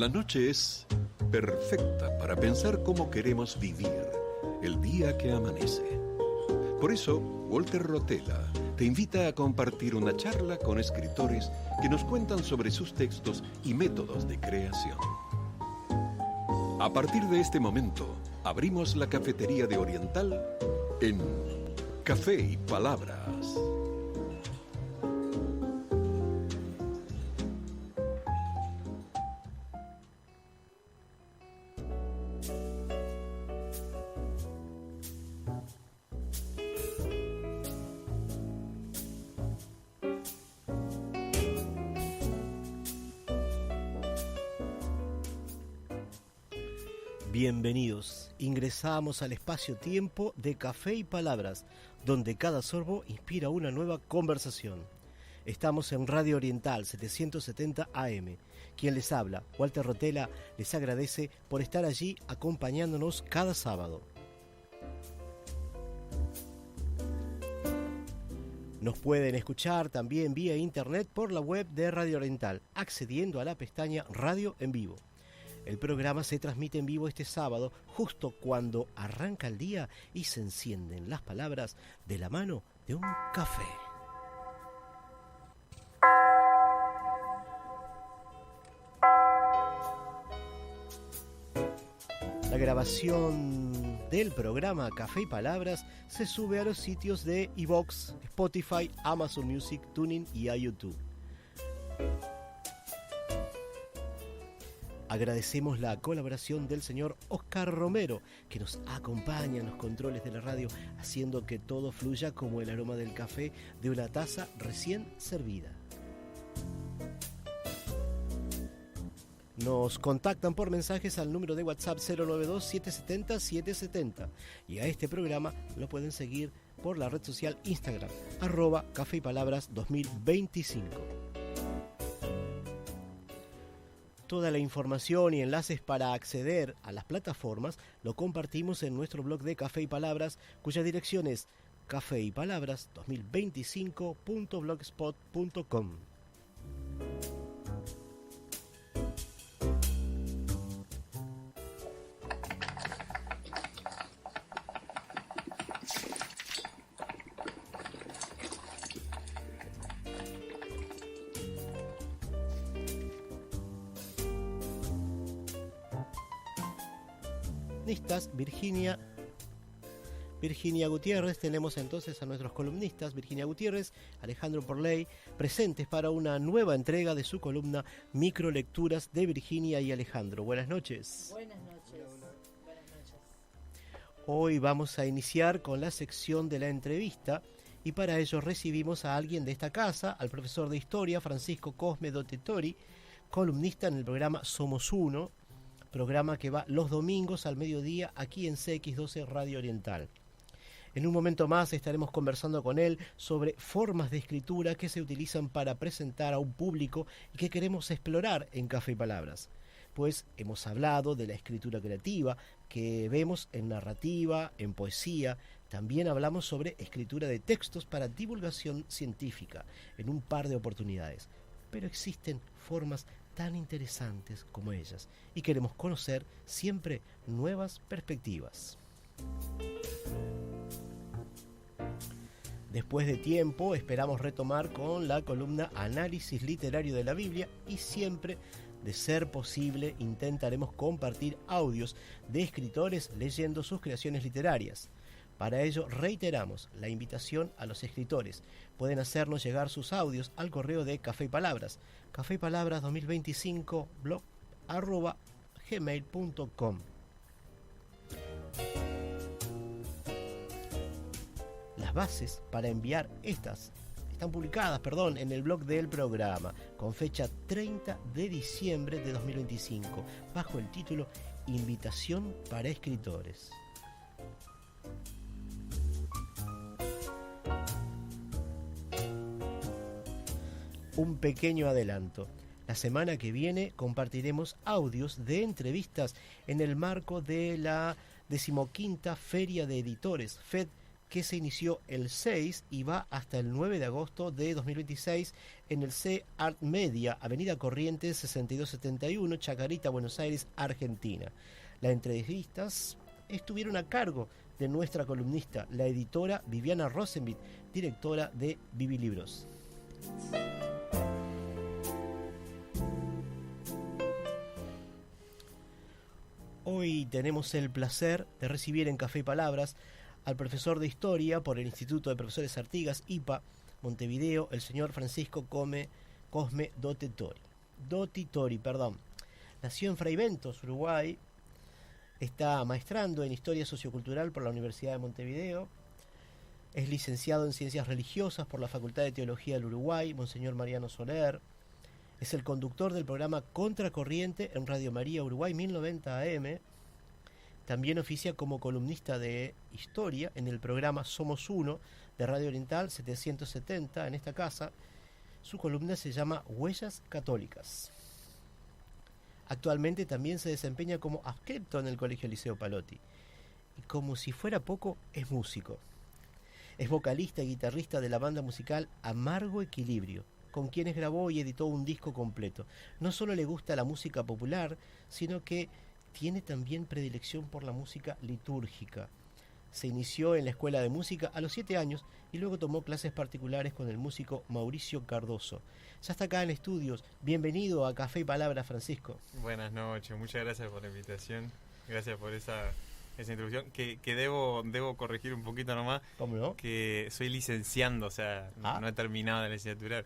La noche es perfecta para pensar cómo queremos vivir el día que amanece. Por eso, Walter Rotella te invita a compartir una charla con escritores que nos cuentan sobre sus textos y métodos de creación. A partir de este momento, abrimos la cafetería de Oriental en Café y Palabras. Bienvenidos, ingresamos al espacio-tiempo de Café y Palabras, donde cada sorbo inspira una nueva conversación. Estamos en Radio Oriental 770 AM. Quien les habla, Walter Rotella, les agradece por estar allí acompañándonos cada sábado. Nos pueden escuchar también vía internet por la web de Radio Oriental, accediendo a la pestaña Radio en Vivo. El programa se transmite en vivo este sábado, justo cuando arranca el día y se encienden las palabras de la mano de un café. La grabación del programa Café y Palabras se sube a los sitios de iVoox, Spotify, Amazon Music, TuneIn y a YouTube. Agradecemos la colaboración del señor Oscar Romero, que nos acompaña en los controles de la radio, haciendo que todo fluya como el aroma del café de una taza recién servida. Nos contactan por mensajes al número de WhatsApp 092-770-770 y a este programa lo pueden seguir por la red social Instagram, @Café y Palabras 2025. Toda la información y enlaces para acceder a las plataformas lo compartimos en nuestro blog de Café y Palabras, cuya dirección es cafeypalabras2025.blogspot.com. Virginia Gutiérrez, tenemos entonces a nuestros columnistas, Virginia Gutiérrez, Alejandro Porley, presentes para una nueva entrega de su columna Microlecturas de Virginia y Alejandro. Buenas noches. Buenas noches. Buenas noches. Hoy vamos a iniciar con la sección de la entrevista y para ello recibimos a alguien de esta casa, al profesor de Historia, Francisco Cosme Dotetori, columnista en el programa Somos Uno, programa que va los domingos al mediodía aquí en CX12 Radio Oriental. En un momento más estaremos conversando con él sobre formas de escritura que se utilizan para presentar a un público y que queremos explorar en Café y Palabras. Pues hemos hablado de la escritura creativa que vemos en narrativa, en poesía. También hablamos sobre escritura de textos para divulgación científica en un par de oportunidades. Pero existen formas tan interesantes como ellas y queremos conocer siempre nuevas perspectivas. Después de tiempo esperamos retomar con la columna Análisis Literario de la Biblia y siempre, de ser posible, intentaremos compartir audios de escritores leyendo sus creaciones literarias. Para ello reiteramos la invitación a los escritores. Pueden hacernos llegar sus audios al correo de Café y Palabras, cafeypalabras2025 blog @gmail.com. Las bases para enviar estas están publicadas, en el blog del programa con fecha 30 de diciembre de 2025 bajo el título Invitación para escritores. Un pequeño adelanto. La semana que viene compartiremos audios de entrevistas en el marco de la 15ª Feria de Editores, FED que se inició el 6 y va hasta el 9 de agosto de 2026 en el C Art Media, Avenida Corrientes 6271, Chacarita, Buenos Aires, Argentina. Las entrevistas estuvieron a cargo de nuestra columnista, la editora Viviana Rosenbit, directora de Vivi Libros. Hoy tenemos el placer de recibir en Café y Palabras al profesor de Historia por el Instituto de Profesores Artigas, IPA, Montevideo, el señor Francisco Cosme Dotti-Tori. Nació en Fraiventos, Uruguay, está maestrando en Historia Sociocultural por la Universidad de Montevideo, es licenciado en Ciencias Religiosas por la Facultad de Teología del Uruguay, Monseñor Mariano Soler, es el conductor del programa Contracorriente en Radio María Uruguay 1090 AM. También oficia como columnista de historia en el programa Somos Uno de Radio Oriental 770 en esta casa. Su columna se llama Huellas Católicas. Actualmente también se desempeña como adscripto en el Colegio Liceo Palotti. Y como si fuera poco, es músico. Es vocalista y guitarrista de la banda musical Amargo Equilibrio, con quienes grabó y editó un disco completo. No solo le gusta la música popular, sino que tiene también predilección por la música litúrgica. Se inició en la escuela de música a los 7 años y luego tomó clases particulares con el músico Mauricio Cardoso. Ya está acá en estudios. Bienvenido a Café y Palabras, Francisco. Buenas noches, muchas gracias por la invitación. Gracias por esa introducción. Que debo corregir un poquito nomás. ¿Cómo no? Que soy licenciando, o sea, no he terminado la licenciatura.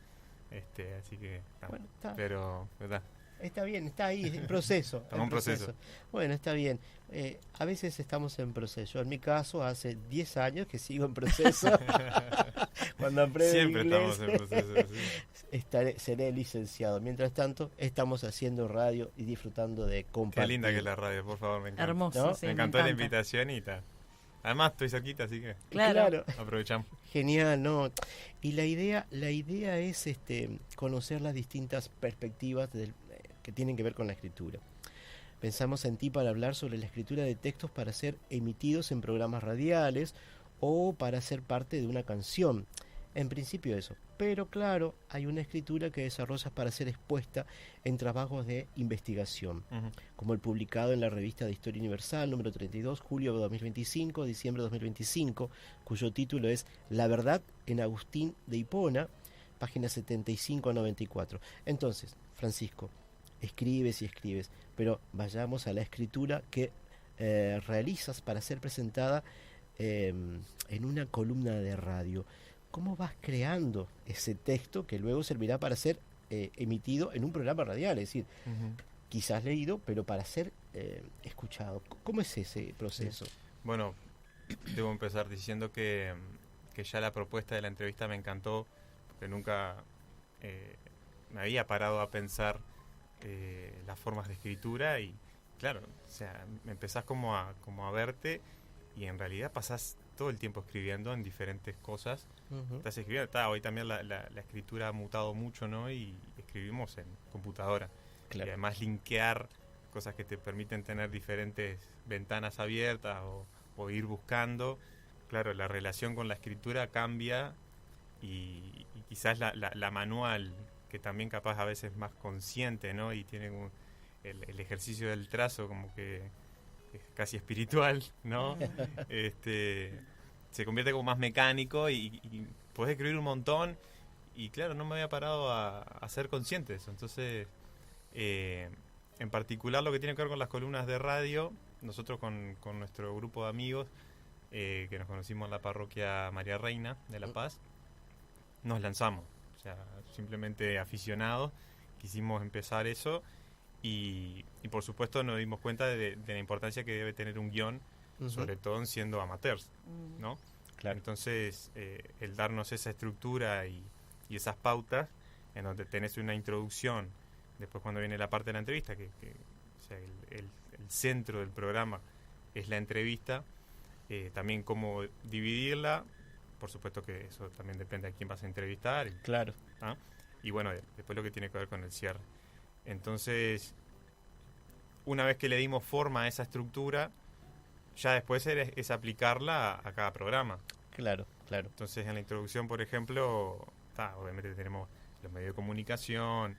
Así que... Bueno, está. Pero, ¿verdad? Está bien, está ahí, en proceso. Estamos en proceso. Bueno, está bien. A veces estamos en proceso. Yo, en mi caso, hace 10 años que sigo en proceso. Cuando aprendo siempre inglés, estamos en proceso. Sí. Seré licenciado. Mientras tanto, estamos haciendo radio y disfrutando de compartir. Qué linda que es la radio, por favor, me encanta. Hermoso, ¿No? sí, me encantó la invitación y tal. Además, estoy cerquita, así que Claro. aprovechamos. Genial, ¿no? Y la idea es conocer las distintas perspectivas que tienen que ver con la escritura. Pensamos en ti para hablar sobre la escritura de textos para ser emitidos en programas radiales o para ser parte de una canción. En principio eso. Pero claro, hay una escritura que desarrollas para ser expuesta en trabajos de investigación, como el publicado en la revista de Historia Universal, número 32, julio de 2025, diciembre de 2025, cuyo título es La verdad en Agustín de Hipona, páginas 75 a 94. Entonces, Francisco, escribes y escribes, pero vayamos a la escritura que realizas para ser presentada en una columna de radio. ¿Cómo vas creando ese texto que luego servirá para ser emitido en un programa radial? Es decir, quizás leído, pero para ser escuchado. ¿Cómo es ese proceso? Bueno, debo empezar diciendo que ya la propuesta de la entrevista me encantó, porque nunca me había parado a pensar las formas de escritura y claro, o sea, me empezás como a verte y en realidad pasás todo el tiempo escribiendo en diferentes cosas. Estás escribiendo, hoy también la escritura ha mutado mucho, ¿no? Y escribimos en computadora. Claro. Y además linkear cosas que te permiten tener diferentes ventanas abiertas o ir buscando. Claro, la relación con la escritura cambia y quizás la manual, que también capaz a veces más consciente, ¿no? Y tiene el ejercicio del trazo como que es casi espiritual, ¿no? Se convierte como más mecánico y podés escribir un montón y claro, no me había parado a ser consciente de eso. Entonces, en particular lo que tiene que ver con las columnas de radio, nosotros con nuestro grupo de amigos que nos conocimos en la parroquia María Reina de La Paz, nos lanzamos, o sea, simplemente aficionados, quisimos empezar eso y por supuesto nos dimos cuenta de la importancia que debe tener un guión, sobre todo siendo amateurs, ¿no? Claro. Entonces, el darnos esa estructura y esas pautas, en donde tenés una introducción, después cuando viene la parte de la entrevista, que o sea, el centro del programa es la entrevista, también cómo dividirla, por supuesto que eso también depende de quién vas a entrevistar. Claro. Y bueno, después lo que tiene que ver con el cierre. Entonces, una vez que le dimos forma a esa estructura, ya después es aplicarla a cada programa. Claro, claro. Entonces, en la introducción, por ejemplo, obviamente tenemos los medios de comunicación,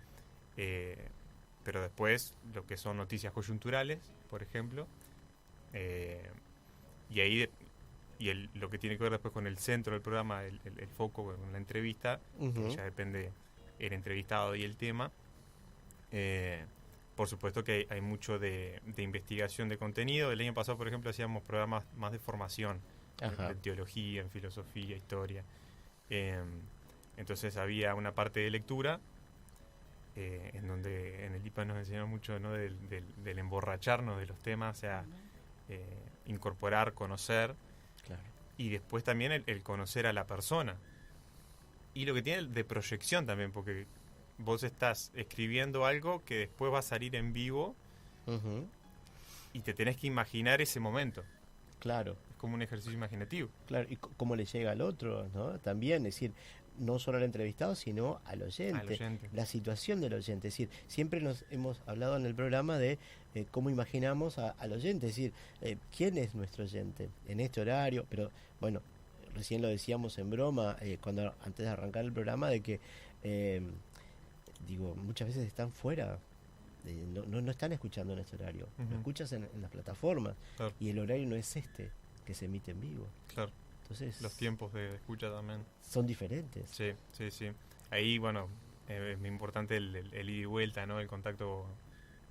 pero después lo que son noticias coyunturales, por ejemplo, y ahí lo que tiene que ver después con el centro del programa, el foco, con la entrevista, que ya depende el entrevistado y el tema. Por supuesto que hay mucho de investigación de contenido. El año pasado, por ejemplo, hacíamos programas más de formación, de teología, en filosofía, historia. Entonces había una parte de lectura, en donde en el IPA nos enseñaron mucho, ¿no?, del emborracharnos de los temas, o sea, incorporar, conocer, Claro. y después también el conocer a la persona. Y lo que tiene de proyección también, porque vos estás escribiendo algo que después va a salir en vivo Ujú. y te tenés que imaginar ese momento. Claro, Es como un ejercicio imaginativo. claro. Y cómo le llega al otro, ¿no? También, es decir, no solo al entrevistado, sino al oyente. Al oyente. La situación del oyente. Es decir, siempre nos hemos hablado en el programa de cómo imaginamos al oyente. Es decir, quién es nuestro oyente en este horario. Pero, bueno, recién lo decíamos en broma, antes de arrancar el programa, de que, muchas veces están fuera. No están escuchando en este horario. Ujú. Lo escuchas en las plataformas. Claro. Y el horario no es este, que se emite en vivo. Claro. Entonces, Los tiempos de escucha también. son diferentes. Sí, sí, sí. Ahí, bueno, es muy importante el ida y vuelta, ¿no? El contacto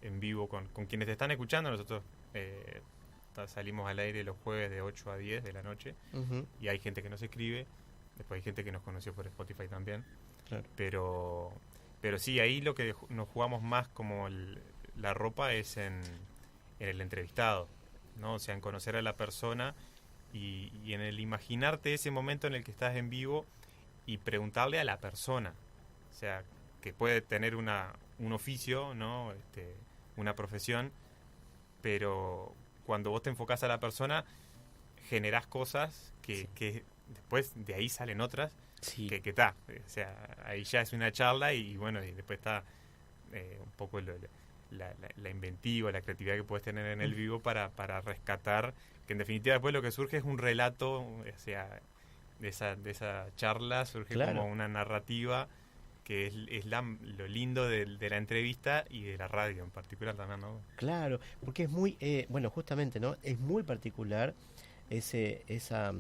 en vivo con quienes te están escuchando. Nosotros salimos al aire los jueves de 8 a 10 de la noche, Ujú. y hay gente que nos escribe, después hay gente que nos conoció por Spotify también. Claro. Pero sí, ahí lo que nos jugamos más como la ropa es en el entrevistado, ¿no? O sea, en conocer a la persona y en el imaginarte ese momento en el que estás en vivo y preguntarle a la persona. O sea, que puede tener un oficio, ¿no? Una profesión, pero cuando vos te enfocás a la persona, generás cosas que después de ahí salen otras. Sí. Que está, o sea, ahí ya es una charla y bueno, y después está un poco la inventiva, la creatividad que puedes tener en el vivo para rescatar, que en definitiva después lo que surge es un relato, o sea, de esa charla surge Claro. como una narrativa que es lo lindo de la entrevista y de la radio en particular también, ¿no? Claro, porque es muy, bueno, justamente, ¿no? Es muy particular esa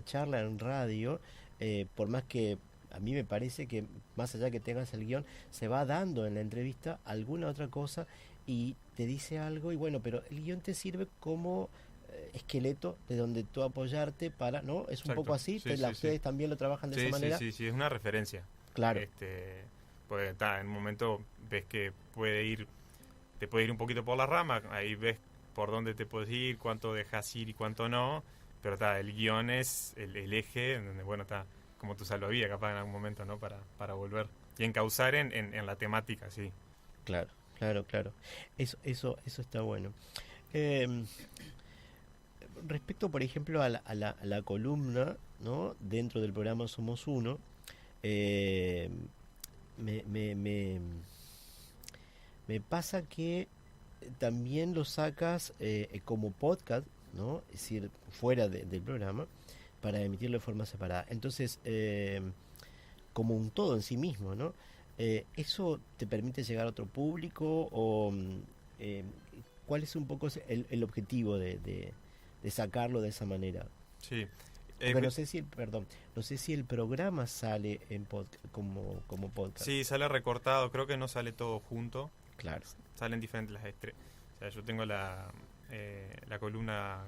charla en radio, por más que a mí me parece que más allá que tengas el guión, se va dando en la entrevista alguna otra cosa y te dice algo y bueno, pero el guión te sirve como esqueleto de donde tú apoyarte para, ¿no? Es un Exacto. poco así, Sí, sí, ustedes sí. también lo trabajan de esa manera. Sí, es una referencia. Claro, Pues en un momento ves que te puede ir un poquito por la rama, ahí ves por dónde te puedes ir, cuánto dejas ir y cuánto no, pero el guión es el eje, en donde, bueno, como tu salvavidas capaz en algún momento, ¿no? Para volver y encauzar en la temática, sí. claro. Eso está bueno. Respecto, por ejemplo, a la columna, ¿no? Dentro del programa Somos Uno, eh, me, me, me, me pasa que también lo sacas como podcast, ¿no? Es decir, fuera del programa, para emitirlo de forma separada. Entonces, como un todo en sí mismo, ¿no? ¿Eso te permite llegar a otro público o eh, cuál es un poco el objetivo de sacarlo de esa manera? Sí. Porque no sé si el programa sale en como podcast. Sí, sale recortado, creo que no sale todo junto, Claro. salen diferentes las o sea, yo tengo la columna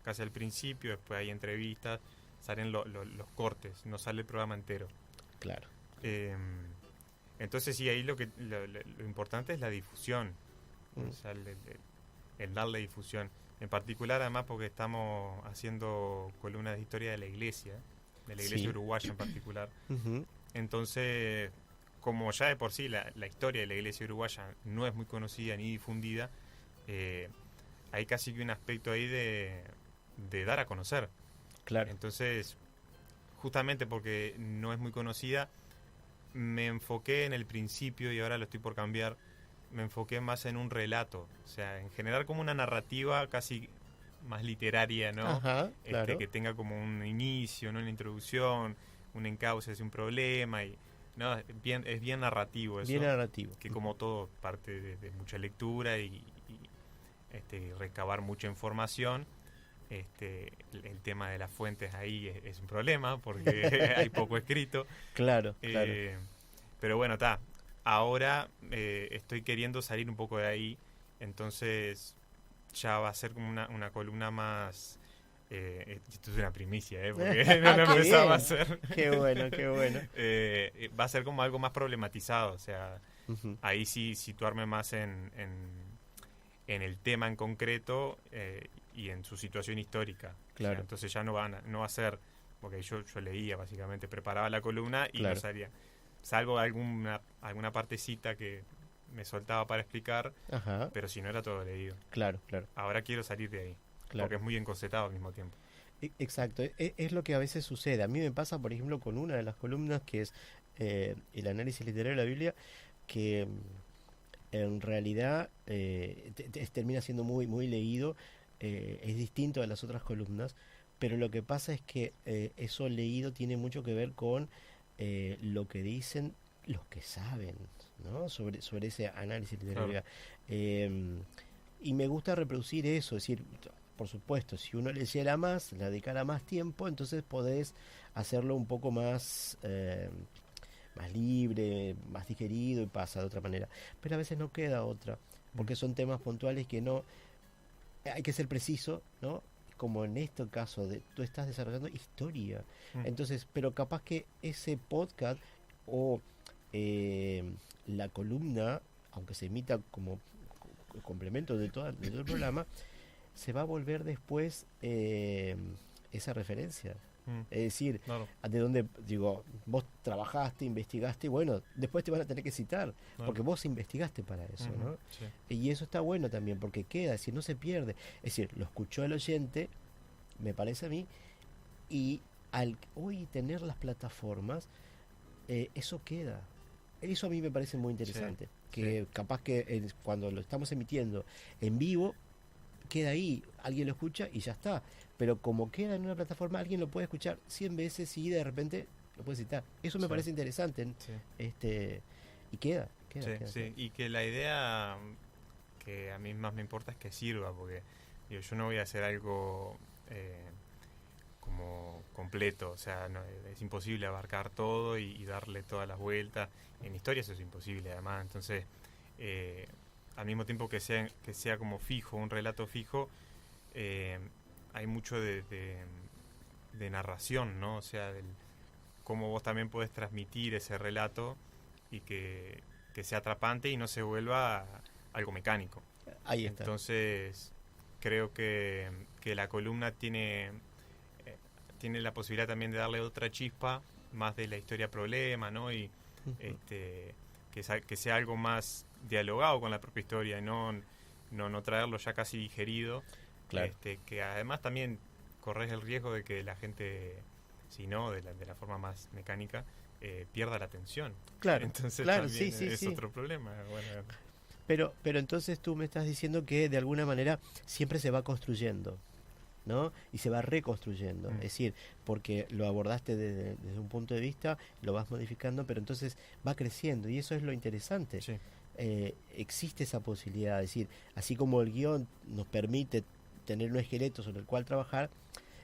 casi al principio, después hay entrevistas, salen los cortes, no sale el programa entero. Claro. Entonces sí, ahí lo importante es la difusión, Mm. o sea, el darle difusión. En particular, además, porque estamos haciendo columnas de historia de la iglesia Sí. uruguaya en particular. Ujú. Entonces, como ya de por sí la historia de la iglesia uruguaya no es muy conocida ni difundida, hay casi que un aspecto ahí de dar a conocer. Claro. Entonces, justamente porque no es muy conocida, me enfoqué en el principio, y ahora lo estoy por cambiar, me enfoqué más en un relato, o sea, en generar como una narrativa casi más literaria, ¿no? Ajá, claro. Que tenga como un inicio, ¿no? Una introducción, un encauce hacia un problema y no, es bien narrativo eso. Bien narrativo. Que como todo parte de mucha lectura y recabar mucha información. El tema de las fuentes ahí es un problema porque hay poco escrito. Claro. Pero bueno, ahora estoy queriendo salir un poco de ahí, entonces ya va a ser como una columna más... esto es una primicia, porque no lo empezaba a hacer. Qué bueno. Va a ser como algo más problematizado, o sea, Uh-huh. ahí sí situarme más en el tema en concreto y en su situación histórica. Claro. O sea, entonces ya no va a ser, porque yo leía básicamente, preparaba la columna y Claro. no salía. Salvo alguna partecita que me soltaba para explicar, Ajá. pero si no era todo leído. Claro. Ahora quiero salir de ahí, Claro. porque es muy encorsetado al mismo tiempo. Exacto, es lo que a veces sucede. A mí me pasa, por ejemplo, con una de las columnas que es el análisis literario de la Biblia, que en realidad termina siendo muy, muy leído, es distinto de las otras columnas, pero lo que pasa es que eso leído tiene mucho que ver con lo que dicen los que saben, ¿no? sobre ese análisis literario. Claro. Y me gusta reproducir eso, es decir, por supuesto, si uno leyera más, le dedicara más tiempo, entonces podés hacerlo un poco más libre, más digerido y pasa de otra manera. Pero a veces no queda otra, porque son temas puntuales que no... Hay que ser preciso, ¿no? Como en este caso, tú estás desarrollando historia. Entonces, pero capaz que ese podcast o la columna, aunque se emita como complemento de todo el programa, se va a volver después esa referencia. Es decir, Claro. de donde, digo, vos trabajaste, investigaste, y bueno, después te van a tener que citar, Claro. porque vos investigaste para eso, Ujú, ¿no? sí. Y eso está bueno también, porque queda, es decir, no se pierde. Es decir, lo escuchó el oyente, me parece a mí, y al hoy tener las plataformas, eso queda. Eso a mí me parece muy interesante, que capaz que cuando lo estamos emitiendo en vivo, queda ahí, alguien lo escucha y ya está. Pero como queda en una plataforma, alguien lo puede escuchar 100 veces y de repente lo puede citar. Eso me parece interesante. Sí. Y queda. Sí. Y que la idea que a mí más me importa es que sirva, porque yo no voy a hacer algo como completo, o sea, no, es imposible abarcar todo y darle todas las vueltas. En historia eso es imposible, además. Entonces, al mismo tiempo que sea como fijo, un relato fijo, hay mucho de narración, ¿no? O sea, cómo vos también podés transmitir ese relato y que sea atrapante y no se vuelva algo mecánico. Ahí está. Entonces, creo que la columna tiene la posibilidad también de darle otra chispa, más de la historia problema, ¿no? Y que sea algo más dialogado con la propia historia y no traerlo ya casi digerido. Claro. Que además también corres el riesgo de que la gente, si no, de la forma más mecánica, pierda la atención. Claro. Entonces claro, también sí. es otro problema. Bueno. Pero entonces tú me estás diciendo que de alguna manera siempre se va construyendo, ¿no? Y se va reconstruyendo. Es decir, porque lo abordaste desde un punto de vista, lo vas modificando, pero entonces va creciendo. Y eso es lo interesante. Sí. Existe esa posibilidad. Es decir, así como el guión nos permite tener un esqueleto sobre el cual trabajar,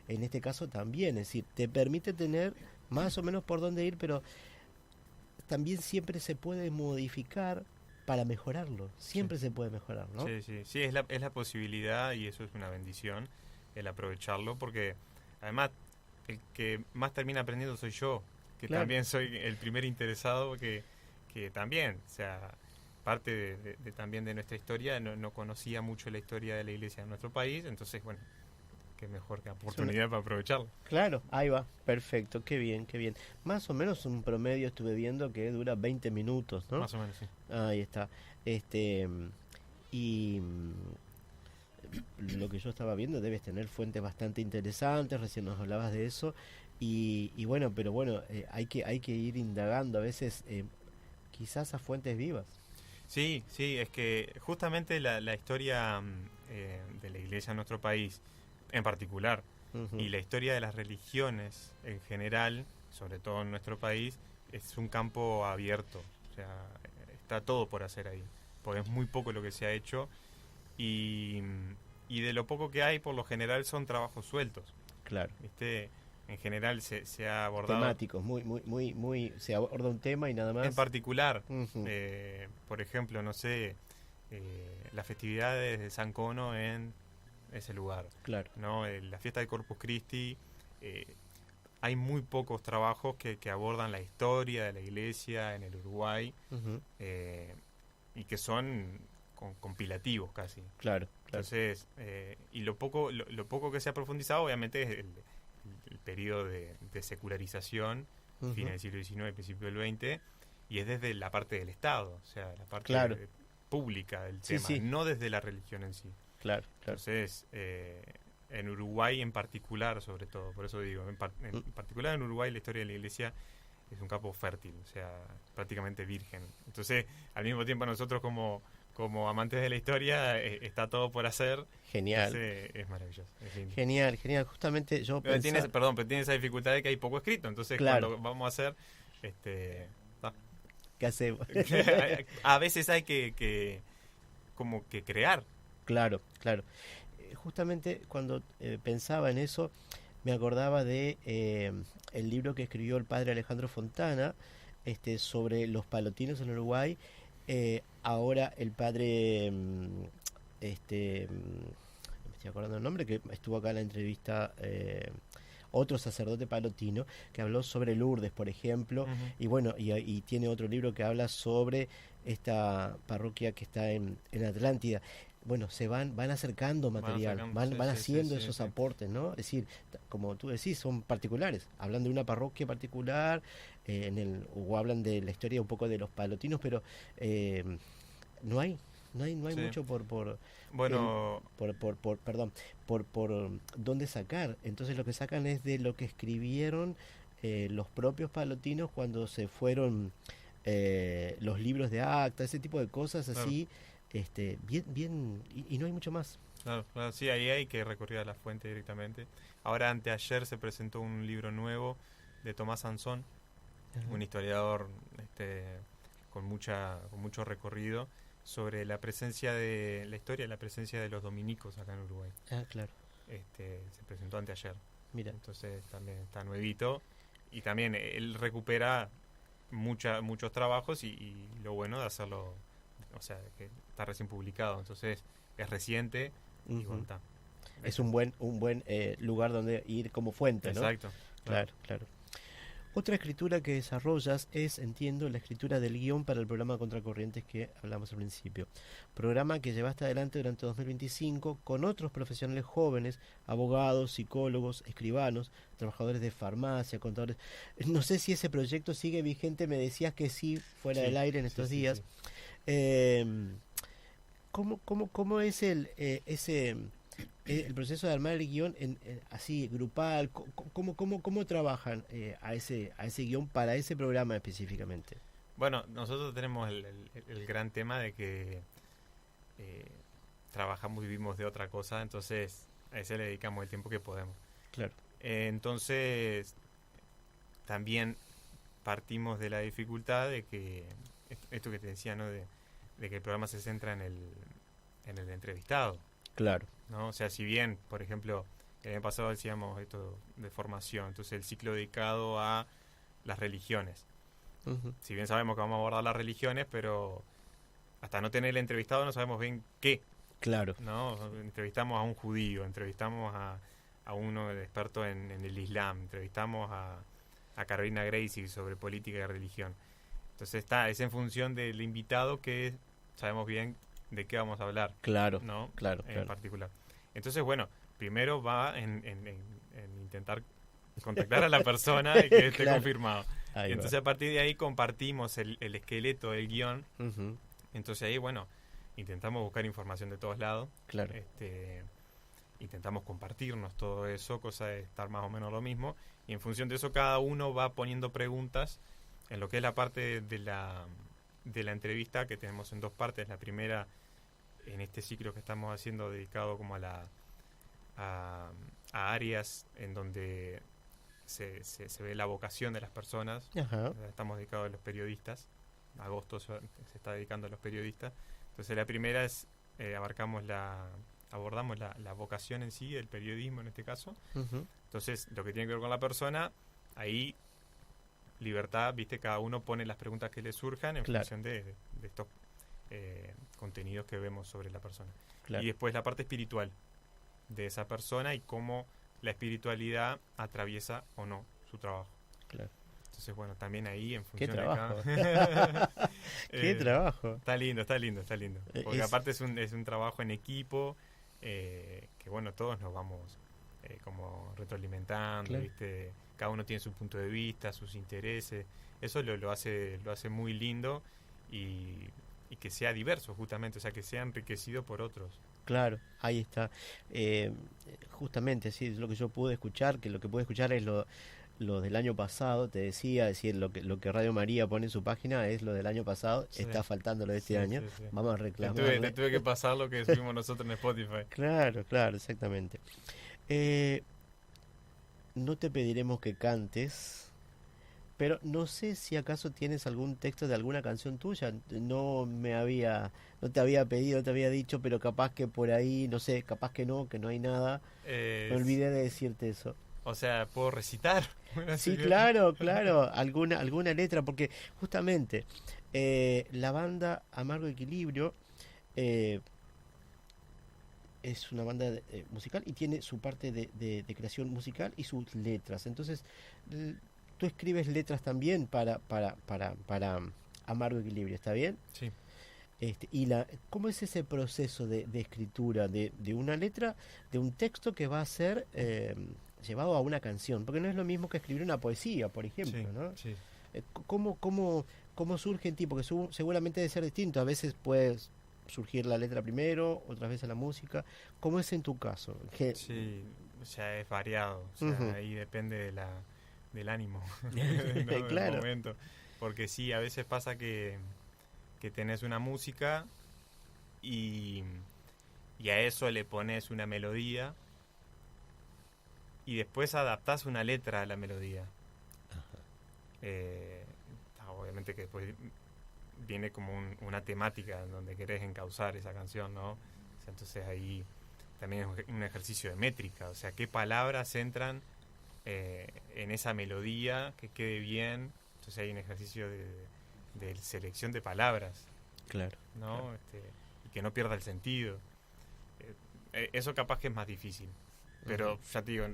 en este caso también. Es decir, te permite tener más o menos por dónde ir, pero también siempre se puede modificar para mejorarlo. Siempre se puede mejorar, ¿no? Sí, es la posibilidad y eso es una bendición, el aprovecharlo, porque además el que más termina aprendiendo soy yo, que también soy el primer interesado, que también, o sea, parte también de nuestra historia, no conocía mucho la historia de la iglesia en nuestro país, entonces, bueno, qué mejor que oportunidad para aprovecharlo. Claro, ahí va, perfecto, qué bien. Más o menos un promedio estuve viendo que dura 20 minutos, ¿no? Más o menos, sí. Ahí está. Y lo que yo estaba viendo, debes tener fuentes bastante interesantes, recién nos hablabas de eso, y bueno, pero bueno, hay que ir indagando a veces, quizás a fuentes vivas. Sí, es que justamente la historia de la iglesia en nuestro país, en particular. Ujú. Y la historia de las religiones en general, sobre todo en nuestro país, es un campo abierto. O sea, está todo por hacer ahí. Porque es muy poco lo que se ha hecho. Y, y de lo poco que hay, por lo general, son trabajos sueltos. Claro. ¿Viste? En general se ha abordado... Temáticos, muy, se aborda un tema y nada más. En particular, Ujú. por ejemplo, no sé, las festividades de San Cono en ese lugar, Claro. ¿no? La fiesta de Corpus Christi, hay muy pocos trabajos que abordan la historia de la iglesia en el Uruguay, Ujú. y que son compilativos casi. Claro, claro. Entonces, y lo poco que se ha profundizado, obviamente, es el periodo de secularización, Ujú. fines del siglo XIX, principio del XX, y es desde la parte del Estado, o sea, la parte Claro. pública del Sí, tema, sí. no desde la religión en sí. Claro, claro. Entonces, en Uruguay en particular, sobre todo, por eso digo, en particular en Uruguay la historia de la iglesia es un campo fértil, o sea, prácticamente virgen. Entonces, al mismo tiempo nosotros como amantes de la historia, está todo por hacer. Genial. Entonces, es maravilloso, es lindo. Genial, genial. Justamente yo Pero pensaba... pero tiene esa dificultad de que hay poco escrito, entonces Claro. cuando vamos a hacer, ¿Qué hacemos? a veces hay que como que crear. Claro, claro. Justamente cuando pensaba en eso, me acordaba de el libro que escribió el padre Alejandro Fontana, sobre los palotinos en Uruguay. Ahora el padre, me estoy acordando el nombre, que estuvo acá en la entrevista, otro sacerdote palotino, que habló sobre Lourdes, por ejemplo, Ujú. y bueno, y tiene otro libro que habla sobre esta parroquia que está en Atlántida. Bueno, se van acercando material, acercando, van sí, sí, haciendo sí, esos sí. aportes, ¿no? Es decir, como tú decís, son particulares, hablan de una parroquia particular, o hablan de la historia un poco de los palotinos, pero no hay Sí. mucho Bueno, perdón, por dónde sacar. Entonces lo que sacan es de lo que escribieron los propios palotinos cuando se fueron, los libros de acta, ese tipo de cosas así, bien, y no hay mucho más. claro, sí, ahí hay que recurrir a la fuente directamente. Ahora, anteayer se presentó un libro nuevo de Tomás Sansón, un historiador con mucho recorrido, sobre la presencia de la historia, la presencia de los dominicos acá en Uruguay. Ah, claro, Se presentó anteayer, mira, entonces también está nuevito, y también él recupera muchos trabajos, y lo bueno de hacerlo, o sea, que está recién publicado, entonces es reciente. Y ujú. bueno, está. Es un buen lugar donde ir como fuente, ¿no? Exacto. Claro, claro. Otra escritura que desarrollas es, entiendo, la escritura del guión para el programa Contracorrientes que hablamos al principio. Programa que llevaste adelante durante 2025 con otros profesionales jóvenes, abogados, psicólogos, escribanos, trabajadores de farmacia, contadores. No sé si ese proyecto sigue vigente, me decías que sí, fuera Sí, del aire en sí, estos sí, días. sí. ¿Cómo es el proceso de armar el guión así grupal? ¿Cómo trabajan a ese guión para ese programa específicamente? Bueno, nosotros tenemos el gran tema de que trabajamos y vivimos de otra cosa, entonces a ese le dedicamos el tiempo que podemos. Claro. Entonces, también partimos de la dificultad de que, esto que te decía, ¿no? De que el programa se centra en el entrevistado, Claro. ¿no? O sea, si bien, por ejemplo, el año pasado decíamos esto de formación, entonces el ciclo dedicado a las religiones. Ujú. Si bien sabemos que vamos a abordar las religiones, pero hasta no tener el entrevistado no sabemos bien qué, Claro. ¿no? Entrevistamos a un judío, entrevistamos a uno experto en el Islam, entrevistamos a Carolina Gracie sobre política y religión. Entonces es en función del invitado que sabemos bien de qué vamos a hablar, Claro. ¿no? Claro. En Claro. particular. Entonces, bueno, primero va en intentar contactar a la persona y que esté Claro. confirmado. Ahí Y va. entonces a partir de ahí compartimos el esqueleto del guión. Ujú. Entonces ahí, bueno, intentamos buscar información de todos lados. Claro. Intentamos compartirnos todo eso, cosa de estar más o menos lo mismo. Y en función de eso cada uno va poniendo preguntas en lo que es la parte de la entrevista, que tenemos en dos partes. La primera, en este ciclo que estamos haciendo dedicado como a a áreas en donde se ve la vocación de las personas. Ajá. Estamos dedicados a los periodistas. Agosto se está dedicando a los periodistas. Entonces la primera es, abordamos la vocación en sí, el periodismo en este caso. Ujú. Entonces, lo que tiene que ver con la persona, ahí libertad, viste, cada uno pone las preguntas que le surjan en Claro. función de estos contenidos que vemos sobre la persona. Claro. Y después la parte espiritual de esa persona y cómo la espiritualidad atraviesa o no su trabajo. Claro. Entonces, bueno, también ahí en Qué función trabajo. de cada... Qué trabajo. Está lindo. Porque Es- aparte es un trabajo en equipo, que bueno, todos nos vamos como retroalimentando, Claro. ¿viste? Cada uno tiene su punto de vista, sus intereses. Eso lo hace muy lindo y que sea diverso justamente, o sea, que sea enriquecido por otros. Claro, ahí está. Justamente, sí, es lo que yo pude escuchar, que lo que pude escuchar es lo del año pasado, te decía, es decir, lo que Radio María pone en su página es lo del año pasado, Sí. está faltando lo de este Sí, año, sí, sí. vamos a Le reclamarle. tuve que pasar lo que subimos nosotros en Spotify. Claro, claro, exactamente. No te pediremos que cantes, pero no sé si acaso tienes algún texto de alguna canción tuya. No te había pedido, no te había dicho, pero capaz que por ahí, no sé, capaz que no hay nada. Me olvidé de decirte eso. O sea, ¿puedo recitar? Sí, claro, claro, alguna letra, porque justamente la banda Amargo Equilibrio es una banda musical y tiene su parte de creación musical y sus letras. Entonces, tú escribes letras también para Amargo Equilibrio, ¿está bien? Sí. ¿Cómo es ese proceso de escritura de una letra, de un texto que va a ser llevado a una canción? Porque no es lo mismo que escribir una poesía, por ejemplo, Sí, ¿no? sí. ¿Cómo surge en ti? Porque seguramente debe ser distinto. A veces puede surgir la letra primero, otras veces la música. ¿Cómo es en tu caso? Sí, o sea, es variado. O sea, Ujú. ahí depende del ánimo, ¿no? Del Claro. momento. Porque sí, a veces pasa que tenés una música y a eso le pones una melodía y después adaptás una letra a la melodía. Obviamente que después viene como una temática en donde querés encauzar esa canción, ¿no? O sea, entonces ahí también es un ejercicio de métrica, o sea, qué palabras entran en esa melodía, que quede bien. Entonces hay un ejercicio de selección de palabras, Claro. ¿no? Claro. Y que no pierda el sentido. Eso capaz que es más difícil, pero Ujú. ya te digo,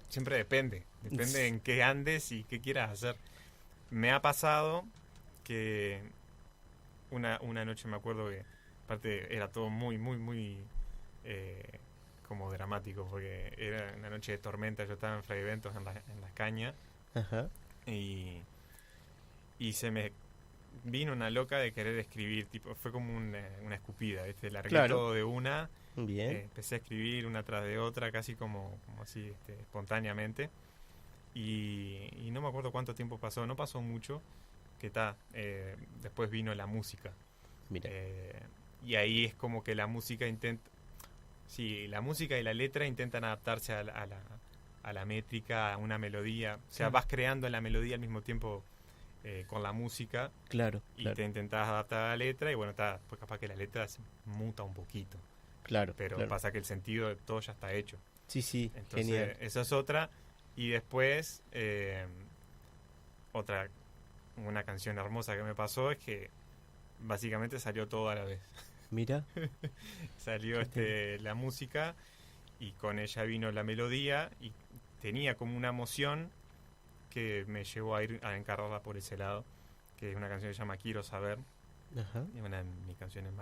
siempre depende en qué andes y qué quieras hacer. Me ha pasado que una noche me acuerdo que aparte era todo muy como dramático, porque era una noche de tormenta, yo estaba en Fray Ventos en las cañas Ajá. y se me vino una loca de querer escribir, tipo, fue como una escupida, ¿viste? Largué Claro. todo de una, Bien. empecé a escribir una tras de otra, casi como así, espontáneamente. Y no me acuerdo cuánto tiempo pasó, no pasó mucho, que está, después vino la música. Mira. Y ahí es como que la música la música y la letra intentan adaptarse a la métrica, a una melodía. O sea, Claro. vas creando la melodía al mismo tiempo con la música Claro, y claro, te intentás adaptar a la letra y bueno, pues capaz que la letra se muta un poquito, claro, pero claro. pasa que el sentido de todo ya está hecho. Sí, sí, Entonces, genial. esa es otra. Y después, una canción hermosa que me pasó es que básicamente salió todo a la vez. Mira, Salió la música y con ella vino la melodía y tenía como una emoción que me llevó a ir a encararla por ese lado, que es una canción que se llama Quiero Saber, ajá. es una de mis canciones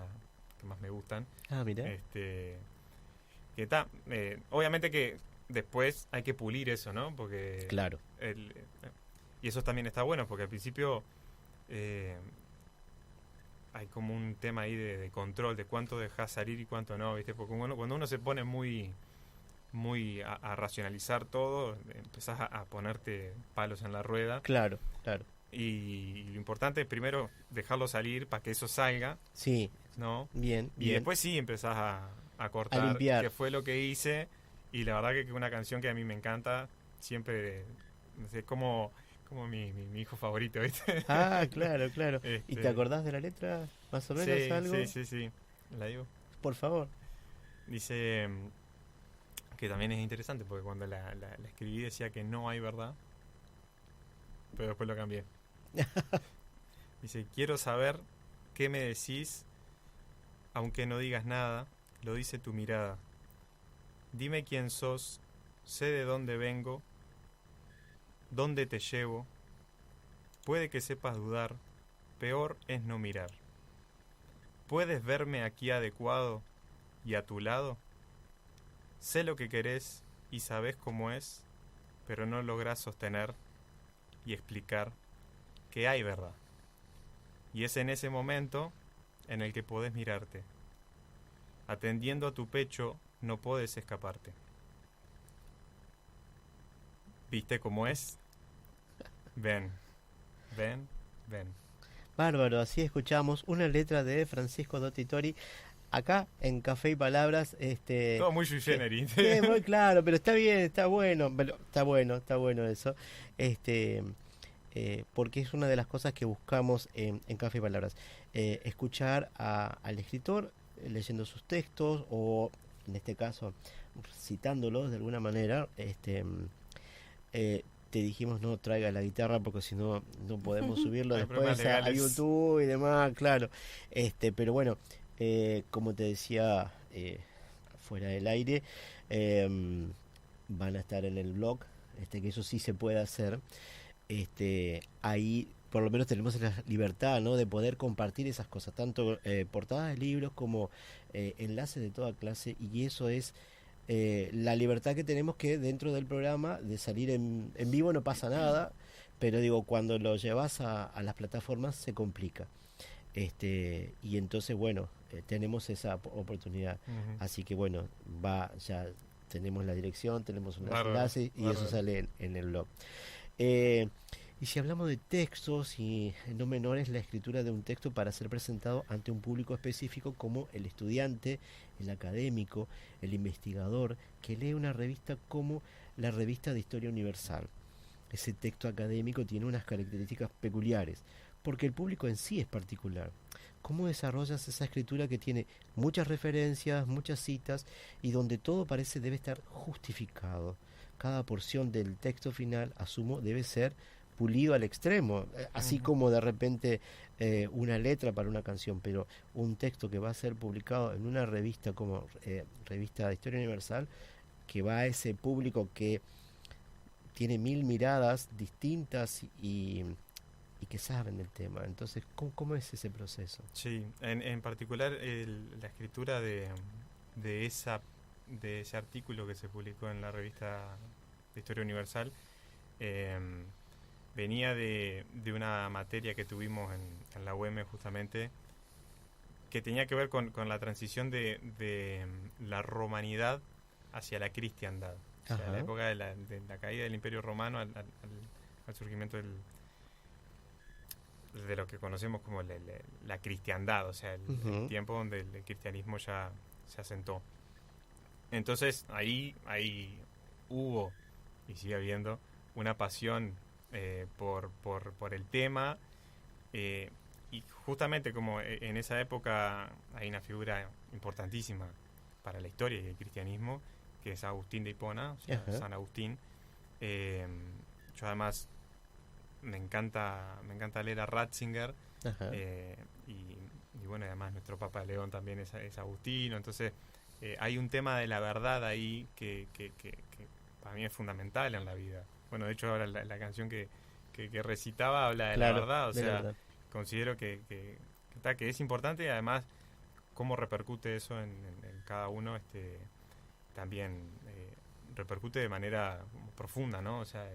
que más me gustan. Ah, mira. Que está, obviamente que después hay que pulir eso, ¿no? Porque Claro, y eso también está bueno, porque al principio hay como un tema ahí de control, de cuánto dejas salir y cuánto no, ¿viste? Porque cuando uno se pone muy a racionalizar todo, empezás a ponerte palos en la rueda. claro, claro. Y lo importante es primero dejarlo salir para que eso salga, Sí, ¿no? bien, Y bien. después sí empezás a cortar, limpiar. que fue lo que hice, Y la verdad que una canción que a mí me encanta, siempre, no sé, como mi hijo favorito, ¿viste? Ah, claro, claro. ¿Y te Este, acordás de la letra, más o menos, sí, algo? sí. La digo. Por favor. Dice que también es interesante porque cuando la escribí decía que no hay verdad, pero después lo cambié. Dice, quiero saber qué me decís, aunque no digas nada, lo dice tu mirada. Dime quién sos, sé de dónde vengo, dónde te llevo. Puede que sepas dudar, peor es no mirar. ¿Puedes verme aquí adecuado y a tu lado? Sé lo que querés y sabés cómo es, pero no lográs sostener y explicar que hay verdad. Y es en ese momento en el que podés mirarte. Atendiendo a tu pecho, no podés escaparte. ¿Viste cómo es? Ven, ven, ven. Bárbaro, así escuchamos una letra de Francisco Dotti Tori acá en Café y Palabras. Todo muy sui generis. Muy claro, pero está bien, está bueno, está bueno eso. Porque es una de las cosas que buscamos en Café y Palabras. Escuchar al escritor leyendo sus textos o, en este caso, citándolos de alguna manera. Te dijimos no traiga la guitarra porque si no no podemos subirlo Hay después problemas a legales. YouTube y demás, claro. Pero bueno, como te decía fuera del aire, eh, van a estar en el blog, que eso sí se puede hacer. Ahí por lo menos tenemos la libertad, ¿no?, de poder compartir esas cosas, tanto portadas de libros como enlaces de toda clase, y eso es la libertad que tenemos, que dentro del programa de salir en vivo no pasa nada, pero digo, cuando lo llevas a las plataformas se complica. Y entonces, bueno, tenemos esa oportunidad. Ujú. Así que bueno, ya tenemos la dirección, tenemos un Bárbaro, enlace y eso bárbaro. sale en el blog. Eh, y si hablamos de textos, y no menores, la escritura de un texto para ser presentado ante un público específico, como el estudiante, el académico, el investigador, que lee una revista como la Revista de Historia Universal. Ese texto académico tiene unas características peculiares, porque el público en sí es particular. ¿Cómo desarrollas esa escritura que tiene muchas referencias, muchas citas, y donde todo parece debe estar justificado? Cada porción del texto final, asumo, debe ser pulido al extremo, así Ujú. como de repente una letra para una canción, pero un texto que va a ser publicado en una revista como Revista de Historia Universal, que va a ese público que tiene mil miradas distintas y que saben del tema. Entonces, ¿cómo es ese proceso? Sí, en particular la escritura de esa de ese artículo que se publicó en la revista de Historia Universal eh, venía de una materia que tuvimos en la UM justamente, que tenía que ver con la transición de la romanidad hacia la cristiandad. O sea, Ajá. la época de la caída del Imperio Romano al surgimiento de lo que conocemos como la cristiandad, o sea, el Ujú. tiempo donde el cristianismo ya se asentó. Entonces ahí hubo, y sigue habiendo, una pasión por el tema, y justamente como en esa época hay una figura importantísima para la historia y el cristianismo, que es Agustín de Hipona, o sea, Ajá. San Agustín. Yo además me encanta leer a Ratzinger, Ajá. y bueno, además nuestro Papa León también es agustino, entonces hay un tema de la verdad ahí que para mí es fundamental en la vida. Bueno, de hecho ahora la canción que recitaba habla de la Claro, verdad, o de la sea, verdad. considero que es importante, y además cómo repercute eso en cada uno, también repercute de manera profunda, ¿no? O sea,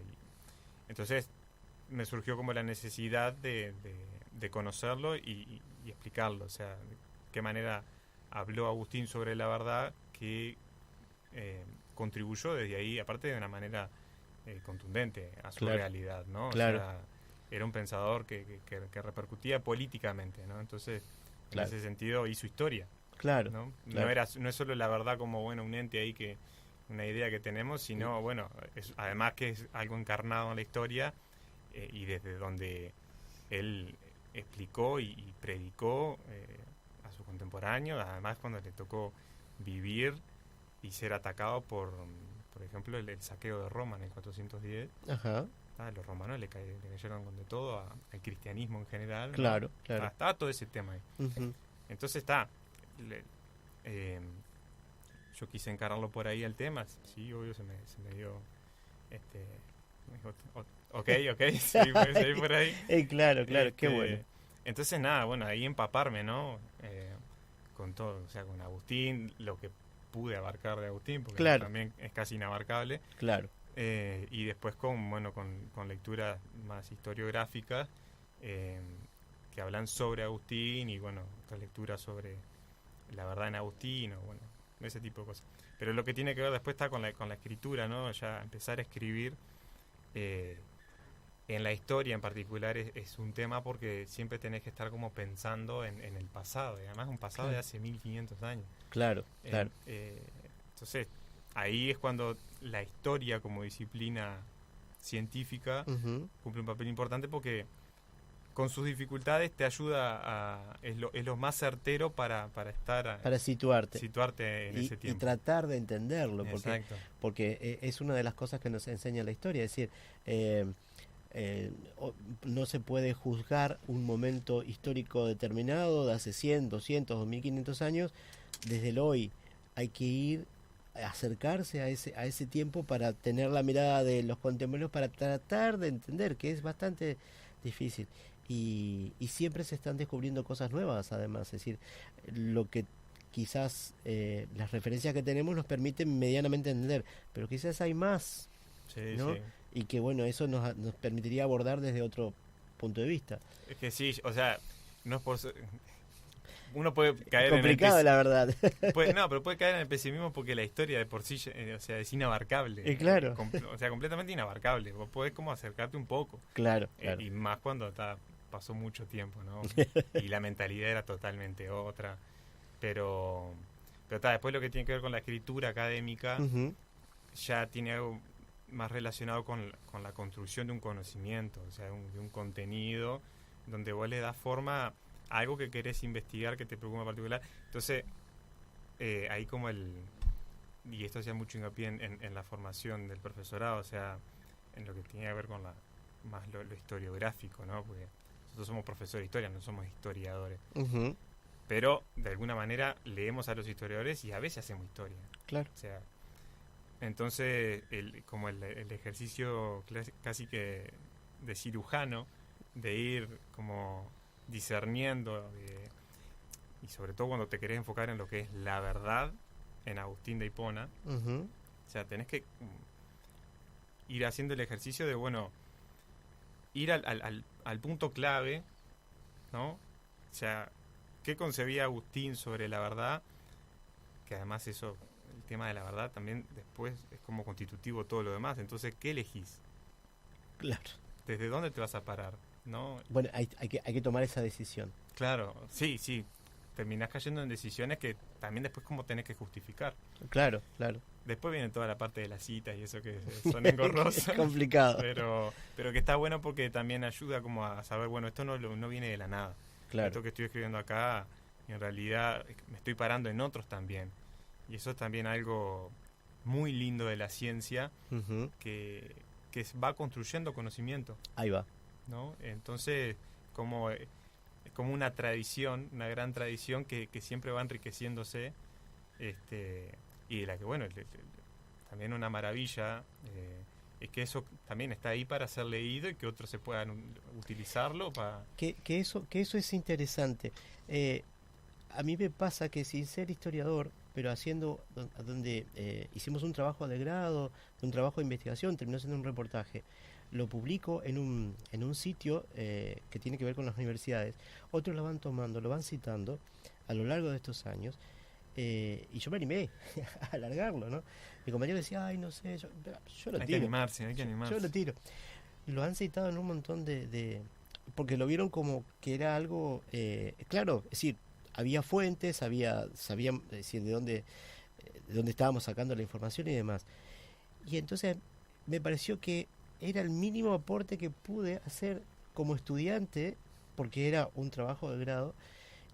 entonces me surgió como la necesidad de conocerlo y explicarlo, o sea, de qué manera habló Agustín sobre la verdad, que contribuyó desde ahí, aparte de una manera contundente a su Claro, realidad, ¿no? claro. O sea, era un pensador que repercutía políticamente, ¿no? Entonces, en Claro. ese sentido hizo historia, Claro, ¿no? claro. No es solo la verdad como, bueno, un ente ahí que una idea que tenemos, sino, bueno, además que es algo encarnado en la historia y desde donde él explicó y predicó a su contemporáneo, además cuando le tocó vivir y ser atacado por ejemplo, el saqueo de Roma en el 410. Ajá. Los romanos le cayeron con de todo al cristianismo en general. Claro, ¿no? claro. Estaba todo ese tema ahí. Uh-huh. Entonces yo quise encararlo por ahí al tema. Sí, obvio, se me dio me dijo, ok, seguí por ahí. Claro, qué bueno. Entonces nada, bueno, ahí empaparme, ¿no? Con todo, o sea, con Agustín, lo que pude abarcar de Agustín, porque también es casi inabarcable. Claro. Y después con lecturas más historiográficas que hablan sobre Agustín y bueno, otras lecturas sobre la verdad en Agustín o bueno, ese tipo de cosas. Pero lo que tiene que ver después está con la escritura, ¿no? Ya empezar a escribir en la historia en particular es un tema porque siempre tenés que estar como pensando en el pasado, y además un pasado de hace 1500 años. Claro. Entonces, ahí es cuando la historia como disciplina científica cumple un papel importante porque con sus dificultades te ayuda es lo más certero para situarte en ese tiempo. Y tratar de entenderlo, Exacto. porque es una de las cosas que nos enseña la historia, es decir, no se puede juzgar un momento histórico determinado de hace 100, 200 o 1500 años desde el hoy. Hay que acercarse a ese tiempo para tener la mirada de los contemporáneos, para tratar de entender, que es bastante difícil. Y siempre se están descubriendo cosas nuevas, además. Es decir, lo que quizás las referencias que tenemos nos permiten medianamente entender, pero quizás hay más, ¿no? Sí. Y que bueno, eso nos permitiría abordar desde otro punto de vista. Es que sí, o sea, no es por uno puede caer complicado, en la verdad. Pero puede caer en el pesimismo porque la historia de por sí, o sea, es inabarcable. Claro. O sea, completamente inabarcable. Vos podés como acercarte un poco. Claro. Y más cuando pasó mucho tiempo, ¿no? Y la mentalidad era totalmente otra. Pero después lo que tiene que ver con la escritura académica ya tiene algo más relacionado con la construcción de un conocimiento, o sea, de un contenido donde vos le das forma a algo que querés investigar, que te preocupa en particular. Entonces, ahí como y esto hacía mucho hincapié en la formación del profesorado, o sea, en lo que tiene que ver con más lo historiográfico, ¿no? Porque nosotros somos profesores de historia, no somos historiadores. Pero, de alguna manera, leemos a los historiadores y a veces hacemos historia. Claro. O sea, entonces, el ejercicio casi que de cirujano, de ir como discerniendo, y sobre todo cuando te querés enfocar en lo que es la verdad, en Agustín de Hipona, o sea, tenés que ir haciendo el ejercicio de, bueno, ir al punto clave, ¿no? O sea, ¿qué concebía Agustín sobre la verdad? Que además eso, el tema de la verdad también después es como constitutivo todo lo demás. Entonces, ¿qué elegís? Claro. ¿Desde dónde te vas a parar? ¿No? Bueno, hay que tomar esa decisión. Claro, sí. Terminás cayendo en decisiones que también después como tenés que justificar. Claro. Después viene toda la parte de las citas y eso que son engorrosas. Es complicado. Pero que está bueno porque también ayuda como a saber, bueno, esto no viene de la nada. Claro. Esto que estoy escribiendo acá, en realidad me estoy parando en otros también. Y eso es también algo muy lindo de la ciencia, que va construyendo conocimiento. Ahí va. ¿No? Entonces, es como una tradición, una gran tradición que siempre va enriqueciéndose, y de la que, bueno, también una maravilla es que eso también está ahí para ser leído y que otros se puedan utilizarlo para... Que eso es interesante. A mí me pasa que sin ser historiador, pero haciendo, donde hicimos un trabajo de grado, un trabajo de investigación, terminó siendo un reportaje, lo publico en un sitio que tiene que ver con las universidades. Otros lo van tomando, lo van citando a lo largo de estos años, y yo me animé a alargarlo, ¿no? Mi compañero decía, ay, no sé, yo lo tiro. Hay que animarse. Yo lo tiro. Lo han citado en un montón porque lo vieron como que era algo, claro, es decir, había fuentes, sabían decir de dónde de dónde estábamos sacando la información y demás. Y entonces me pareció que era el mínimo aporte que pude hacer como estudiante, porque era un trabajo de grado,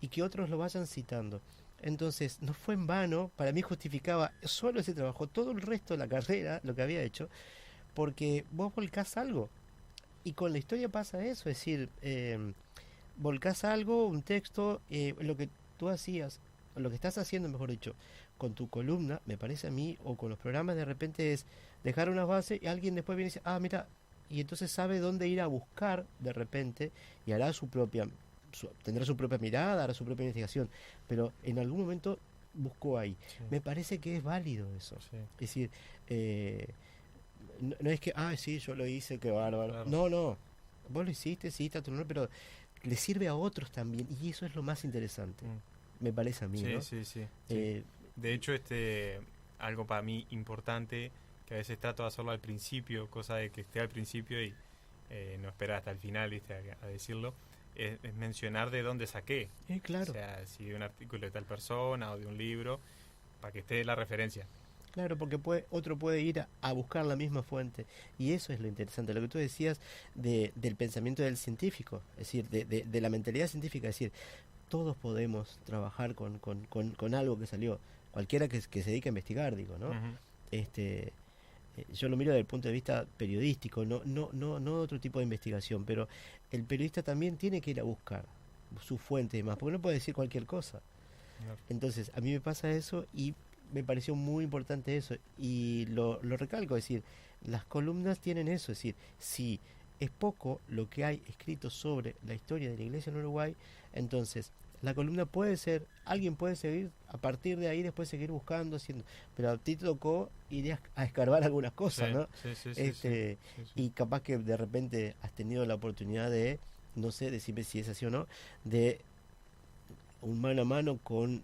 y que otros lo vayan citando. Entonces, no fue en vano, para mí justificaba solo ese trabajo, todo el resto de la carrera, lo que había hecho, porque vos volcás algo. Y con la historia pasa eso, es decir, volcás algo, un texto, lo que tú hacías, lo que estás haciendo, mejor dicho, con tu columna, me parece a mí, o con los programas, de repente es dejar una base y alguien después viene y dice, ah, mira, y entonces sabe dónde ir a buscar de repente y hará su propia, tendrá su propia mirada, hará su propia investigación, pero en algún momento buscó ahí. Sí. Me parece que es válido eso. Sí. Es decir, no es que, ah, sí, yo lo hice, qué bárbaro. Claro. No, no, vos lo hiciste, sí, está tu honor, pero le sirve a otros también, y eso es lo más interesante, me parece a mí, Sí, ¿no? sí, sí. Eh, De hecho, algo para mí importante, que a veces trato de hacerlo al principio, cosa de que esté al principio y no esperar hasta el final, ¿viste? A decirlo, es mencionar de dónde saqué. claro. O sea, si de un artículo de tal persona o de un libro, para que esté la referencia. Claro, porque otro puede ir a buscar la misma fuente. Y eso es lo interesante, lo que tú decías del pensamiento del científico, es decir, de la mentalidad científica, es decir, todos podemos trabajar con algo que salió, cualquiera que se dedique a investigar, digo, ¿no? Ujú. Yo lo miro desde el punto de vista periodístico, no otro tipo de investigación, pero el periodista también tiene que ir a buscar su fuente y demás, porque no puede decir cualquier cosa. Claro. Entonces, a mí me pasa eso y me pareció muy importante eso. Y lo recalco, es decir, las columnas tienen eso, es decir, si es poco lo que hay escrito sobre la historia de la iglesia en Uruguay, entonces la columna puede ser, alguien puede seguir, a partir de ahí después seguir buscando, haciendo, pero a ti te tocó ir a escarbar algunas cosas, Sí, ¿no? sí, sí, sí, Este, sí, sí. Y capaz que de repente has tenido la oportunidad de, no sé, decirme si es así o no, de un mano a mano con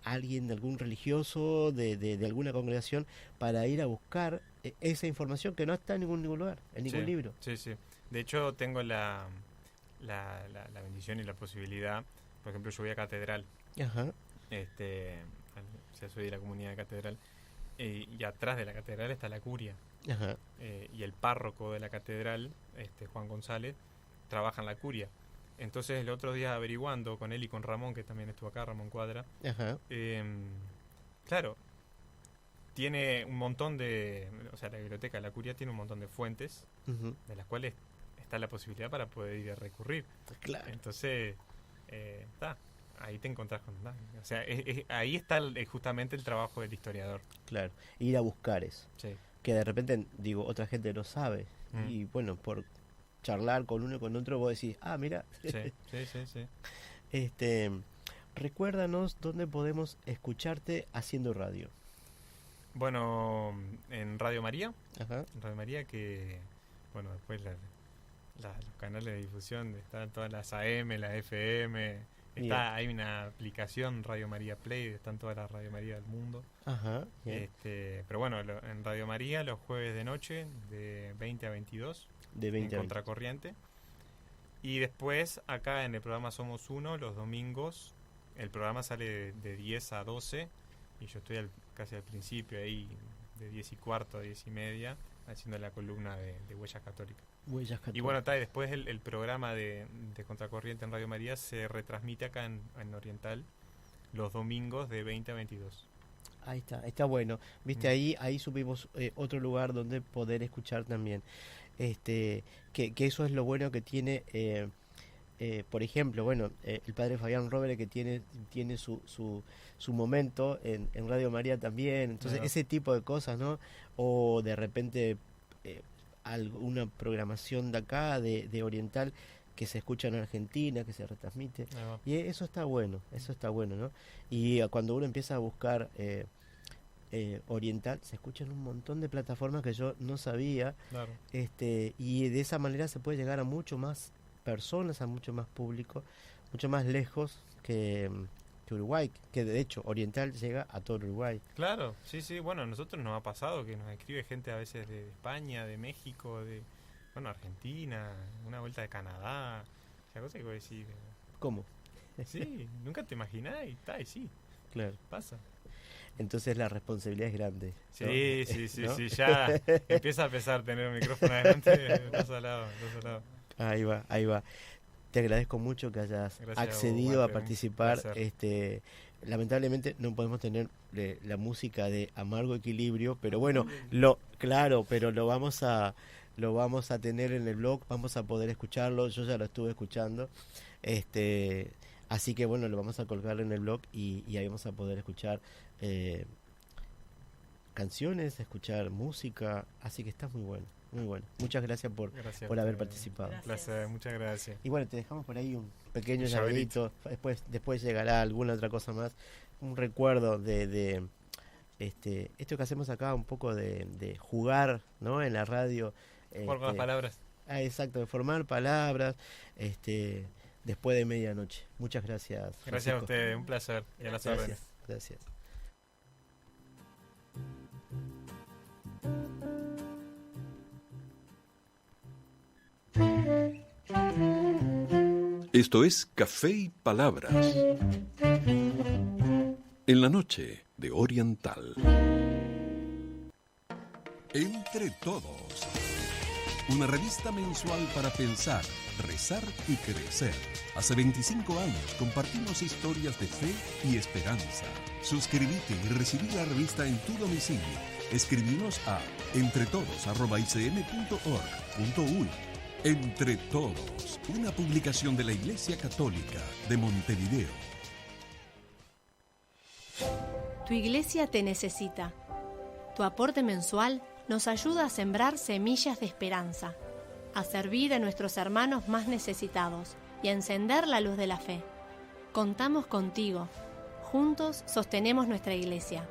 alguien, algún religioso de alguna congregación, para ir a buscar esa información que no está en ningún lugar, en ningún Sí, libro. sí, sí. De hecho, tengo la bendición y la posibilidad. Por ejemplo, yo voy a catedral. Ajá, O sea, soy de la comunidad de catedral. Y atrás de la catedral está la curia. ajá, Y el párroco de la catedral, Juan González, trabaja en la curia. Entonces, el otro día averiguando con él y con Ramón, que también estuvo acá, Ramón Cuadra, ajá, claro, tiene un montón de... O sea, la biblioteca de la curia tiene un montón de fuentes ujú, de las cuales está la posibilidad para poder ir a recurrir. claro, Entonces, está, ahí te encontrás con... O sea, ahí está justamente el trabajo del historiador. claro. Ir a buscar eso. Sí. Que de repente, digo, otra gente no sabe. Mm. Y bueno, por charlar con uno y con otro, vos decís, ah, mira, Sí, sí, sí, sí. este, recuérdanos dónde podemos escucharte haciendo radio. Bueno, en Radio María, Ajá, que, bueno, después los canales de difusión, están todas las AM, las FM, Bien. hay una aplicación Radio María Play, están todas las Radio María del mundo. ajá, bien. Pero bueno, en Radio María los jueves de noche de 20 a 22 De en 20 a 20. Contracorriente. Y después acá en el programa Somos Uno, los domingos, el programa sale de 10 a 12 y yo estoy casi al principio ahí, de 10 y cuarto a 10 y media, haciendo la columna de Huellas Católicas. Huellas Y bueno, y después el programa de Contracorriente en Radio María se retransmite acá en Oriental los domingos de 20 a 22. Ahí está bueno. Viste, Mm. ahí supimos otro lugar donde poder escuchar también. Que eso es lo bueno que tiene, por ejemplo, bueno, el padre Fabián Robert, que tiene su momento en Radio María también. Entonces, Claro. ese tipo de cosas, ¿no? O de repente alguna programación de acá, de Oriental, que se escucha en Argentina, que se retransmite. Ahí va. Y eso está bueno, ¿no? Y cuando uno empieza a buscar Oriental, se escuchan un montón de plataformas que yo no sabía, Claro. y de esa manera se puede llegar a mucho más personas, a mucho más público, mucho más lejos que Uruguay, que de hecho Oriental llega a todo Uruguay. Claro, sí, sí, bueno, a nosotros nos ha pasado que nos escribe gente a veces de España, de México, bueno, Argentina, una vuelta de Canadá, esa cosa que voy a decir, ¿Cómo? sí, nunca te imaginás y sí, Claro. pasa. entonces la responsabilidad es grande, ¿no? Sí, ya empieza a pesar tener un micrófono adelante, dos al lado. Ahí va. Te agradezco mucho que hayas accedido a participar. Lamentablemente no podemos tener la música de Amargo Equilibrio, pero bueno, lo vamos a tener en el blog, vamos a poder escucharlo, yo ya lo estuve escuchando, así que bueno, lo vamos a colgar en el blog y ahí vamos a poder escuchar canciones, escuchar música, así que está muy bueno. Muy bueno. Muchas gracias por haber participado. Placer, muchas gracias. Y bueno, te dejamos por ahí un pequeño llaverito. Después llegará alguna otra cosa más. Un recuerdo de esto que hacemos acá, un poco de jugar, ¿no? En la radio. Por las palabras. Exacto, de formar palabras. Después de medianoche. Muchas gracias, Francisco. Gracias a usted, un placer. Y a las órdenes. Gracias. Esto es Café y Palabras. En la noche de Oriental. Entre Todos. Una revista mensual para pensar, rezar y crecer. Hace 25 años compartimos historias de fe y esperanza. Suscríbete y recibí la revista en tu domicilio. Escribinos a entretodos@icm.org.uy. Entre Todos, una publicación de la Iglesia Católica de Montevideo. Tu iglesia te necesita. Tu aporte mensual nos ayuda a sembrar semillas de esperanza, a servir a nuestros hermanos más necesitados y a encender la luz de la fe. Contamos contigo. Juntos sostenemos nuestra iglesia.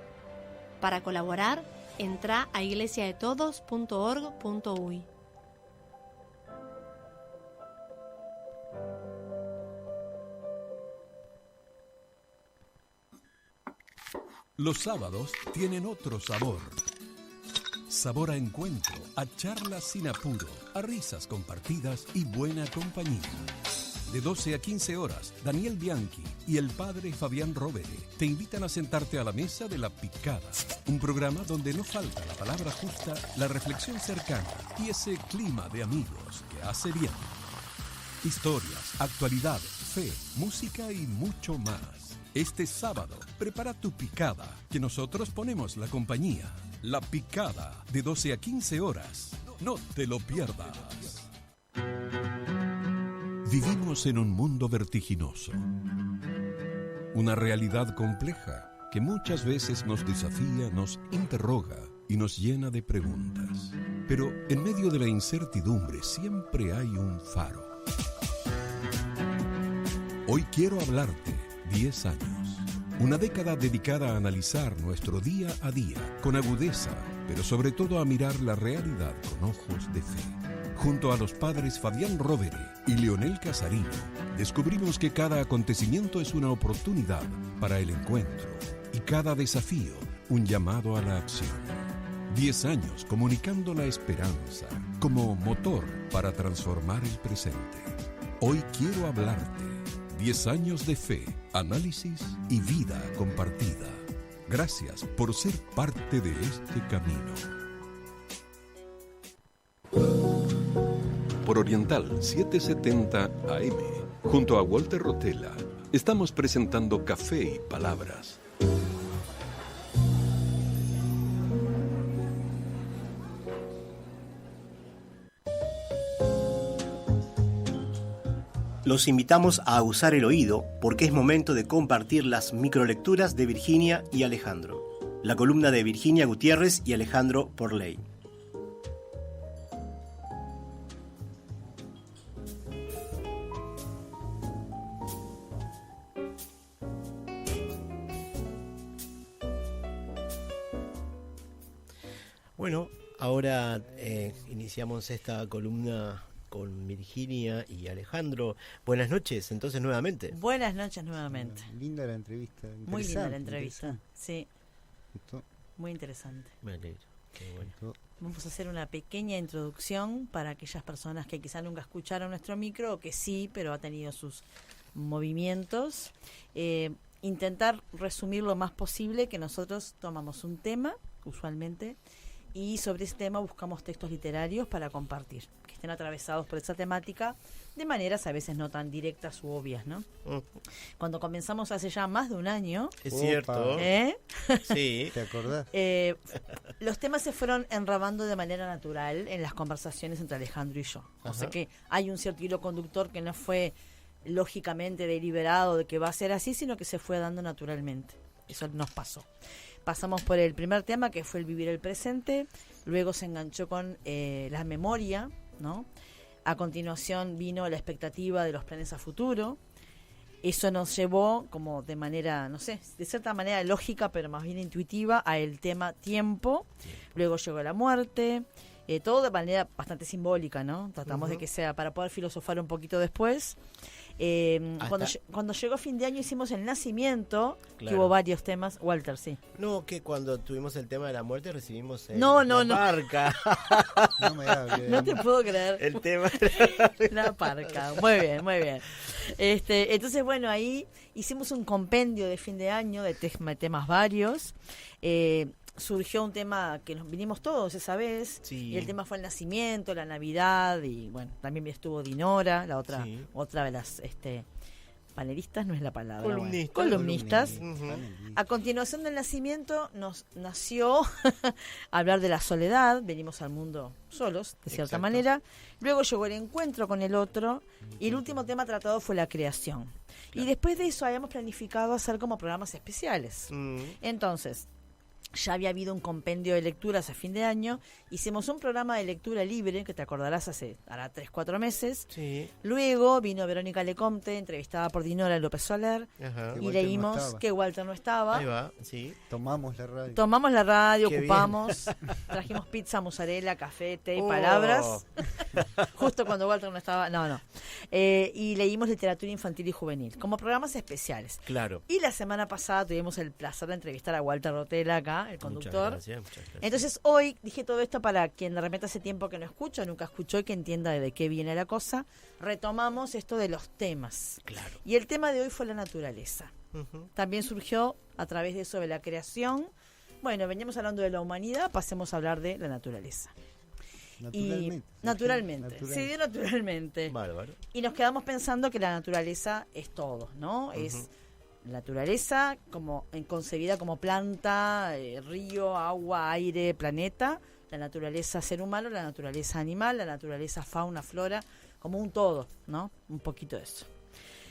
Para colaborar, entra a iglesiadetodos.org.uy. Los sábados tienen otro sabor. Sabor a encuentro, a charlas sin apuro, a risas compartidas y buena compañía. De 12 a 15 horas, Daniel Bianchi y el padre Fabián Rovere te invitan a sentarte a la mesa de La Picada, un programa donde no falta la palabra justa, la reflexión cercana y ese clima de amigos que hace bien. Historias, actualidad, fe, música y mucho más. Este sábado, prepara tu picada, que nosotros ponemos la compañía. La Picada, de 12 a 15 horas. No te lo pierdas. Vivimos en un mundo vertiginoso. Una realidad compleja que muchas veces nos desafía, nos interroga y nos llena de preguntas. Pero en medio de la incertidumbre siempre hay un faro. Hoy quiero hablarte 10 años. Una década dedicada a analizar nuestro día a día con agudeza, pero sobre todo a mirar la realidad con ojos de fe. Junto a los padres Fabián Rovere y Leonel Casarino, descubrimos que cada acontecimiento es una oportunidad para el encuentro y cada desafío un llamado a la acción. 10 años comunicando la esperanza como motor para transformar el presente. Hoy quiero hablarte. 10 años de fe, análisis y vida compartida. Gracias por ser parte de este camino. Por Oriental 770 AM, junto a Walter Rotella, estamos presentando Café y Palabras. Los invitamos a aguzar el oído porque es momento de compartir las microlecturas de Virginia y Alejandro. La columna de Virginia Gutiérrez y Alejandro Porley. Bueno, ahora iniciamos esta columna con Virginia y Alejandro. Buenas noches, entonces, nuevamente. Buenas noches nuevamente. Linda la entrevista. Muy linda la entrevista, sí. Gustó. Muy interesante. Me alegro. Qué bueno. Vamos a hacer una pequeña introducción para aquellas personas que quizá nunca escucharon nuestro micro, o que sí, pero ha tenido sus movimientos. intentar resumir lo más posible, que nosotros tomamos un tema, usualmente, y sobre ese tema buscamos textos literarios para compartir, que estén atravesados por esa temática, de maneras a veces no tan directas u obvias, ¿no? Cuando comenzamos hace ya más de un año... Es cierto. Sí. ¿Te acordás? Los temas se fueron enrabando de manera natural en las conversaciones entre Alejandro y yo. O sea que hay un cierto hilo conductor que no fue lógicamente deliberado de que va a ser así, sino que se fue dando naturalmente. Eso nos pasó. Pasamos por el primer tema, que fue el vivir el presente, luego se enganchó con la memoria, ¿no? A continuación vino la expectativa de los planes a futuro. Eso nos llevó como de manera, no sé, de cierta manera lógica, pero más bien intuitiva, a el tema tiempo. Luego llegó la muerte, todo de manera bastante simbólica, ¿no? Tratamos de que sea para poder filosofar un poquito después. Cuando llegó fin de año hicimos el nacimiento, Claro. que hubo varios temas. Walter, sí. No, que cuando tuvimos el tema de la muerte recibimos No. la parca. No me hables. No te puedo creer. El tema La parca. Muy bien, muy bien. Entonces, bueno, ahí hicimos un compendio de fin de año de temas varios. Surgió un tema que nos vinimos todos esa vez. Sí. Y el tema fue el nacimiento, la Navidad. Y bueno, también estuvo Dinora, la otra, Sí. otra de las panelistas, no es la palabra. Columnistas. Columnistas. Ujú. A continuación del nacimiento nos nació hablar de la soledad, venimos al mundo solos, de cierta Exacto. manera. Luego llegó el encuentro con el otro y el último tema tratado fue la creación. Y después de eso habíamos planificado hacer como programas especiales. Entonces, ya había habido un compendio de lecturas a fin de año, hicimos un programa de lectura libre, que te acordarás hará 3-4 meses. Sí. Luego vino Verónica Lecomte, entrevistada por Dinora López Soler, Ajá. Que y Walter no leímos estaba. que Walter no estaba. Ahí va, sí. Tomamos la radio. Tomamos la radio, Qué ocupamos, trajimos pizza, mozzarella, café, té y Oh. palabras, justo cuando Walter no estaba, no. Y leímos literatura infantil y juvenil, como programas especiales. Claro. Y la semana pasada tuvimos el placer de entrevistar a Walter Rotela acá, el Muchas conductor. gracias, muchas gracias. Entonces hoy dije todo esto para quien de repente hace tiempo que no escucha, nunca escuchó y que entienda de qué viene la cosa. Retomamos esto de los temas. Claro. Y el tema de hoy fue la naturaleza. Ujú. También surgió a través de eso de la creación. Bueno, veníamos hablando de la humanidad, pasemos a hablar de la naturaleza. Naturalmente. Y naturalmente, Natural. se dio naturalmente. Bárbaro. Y nos quedamos pensando que la naturaleza es todo, ¿no? Es naturaleza como concebida como planta, río, agua, aire, planeta, la naturaleza ser humano, la naturaleza animal, la naturaleza fauna, flora, como un todo, ¿no? Un poquito de eso.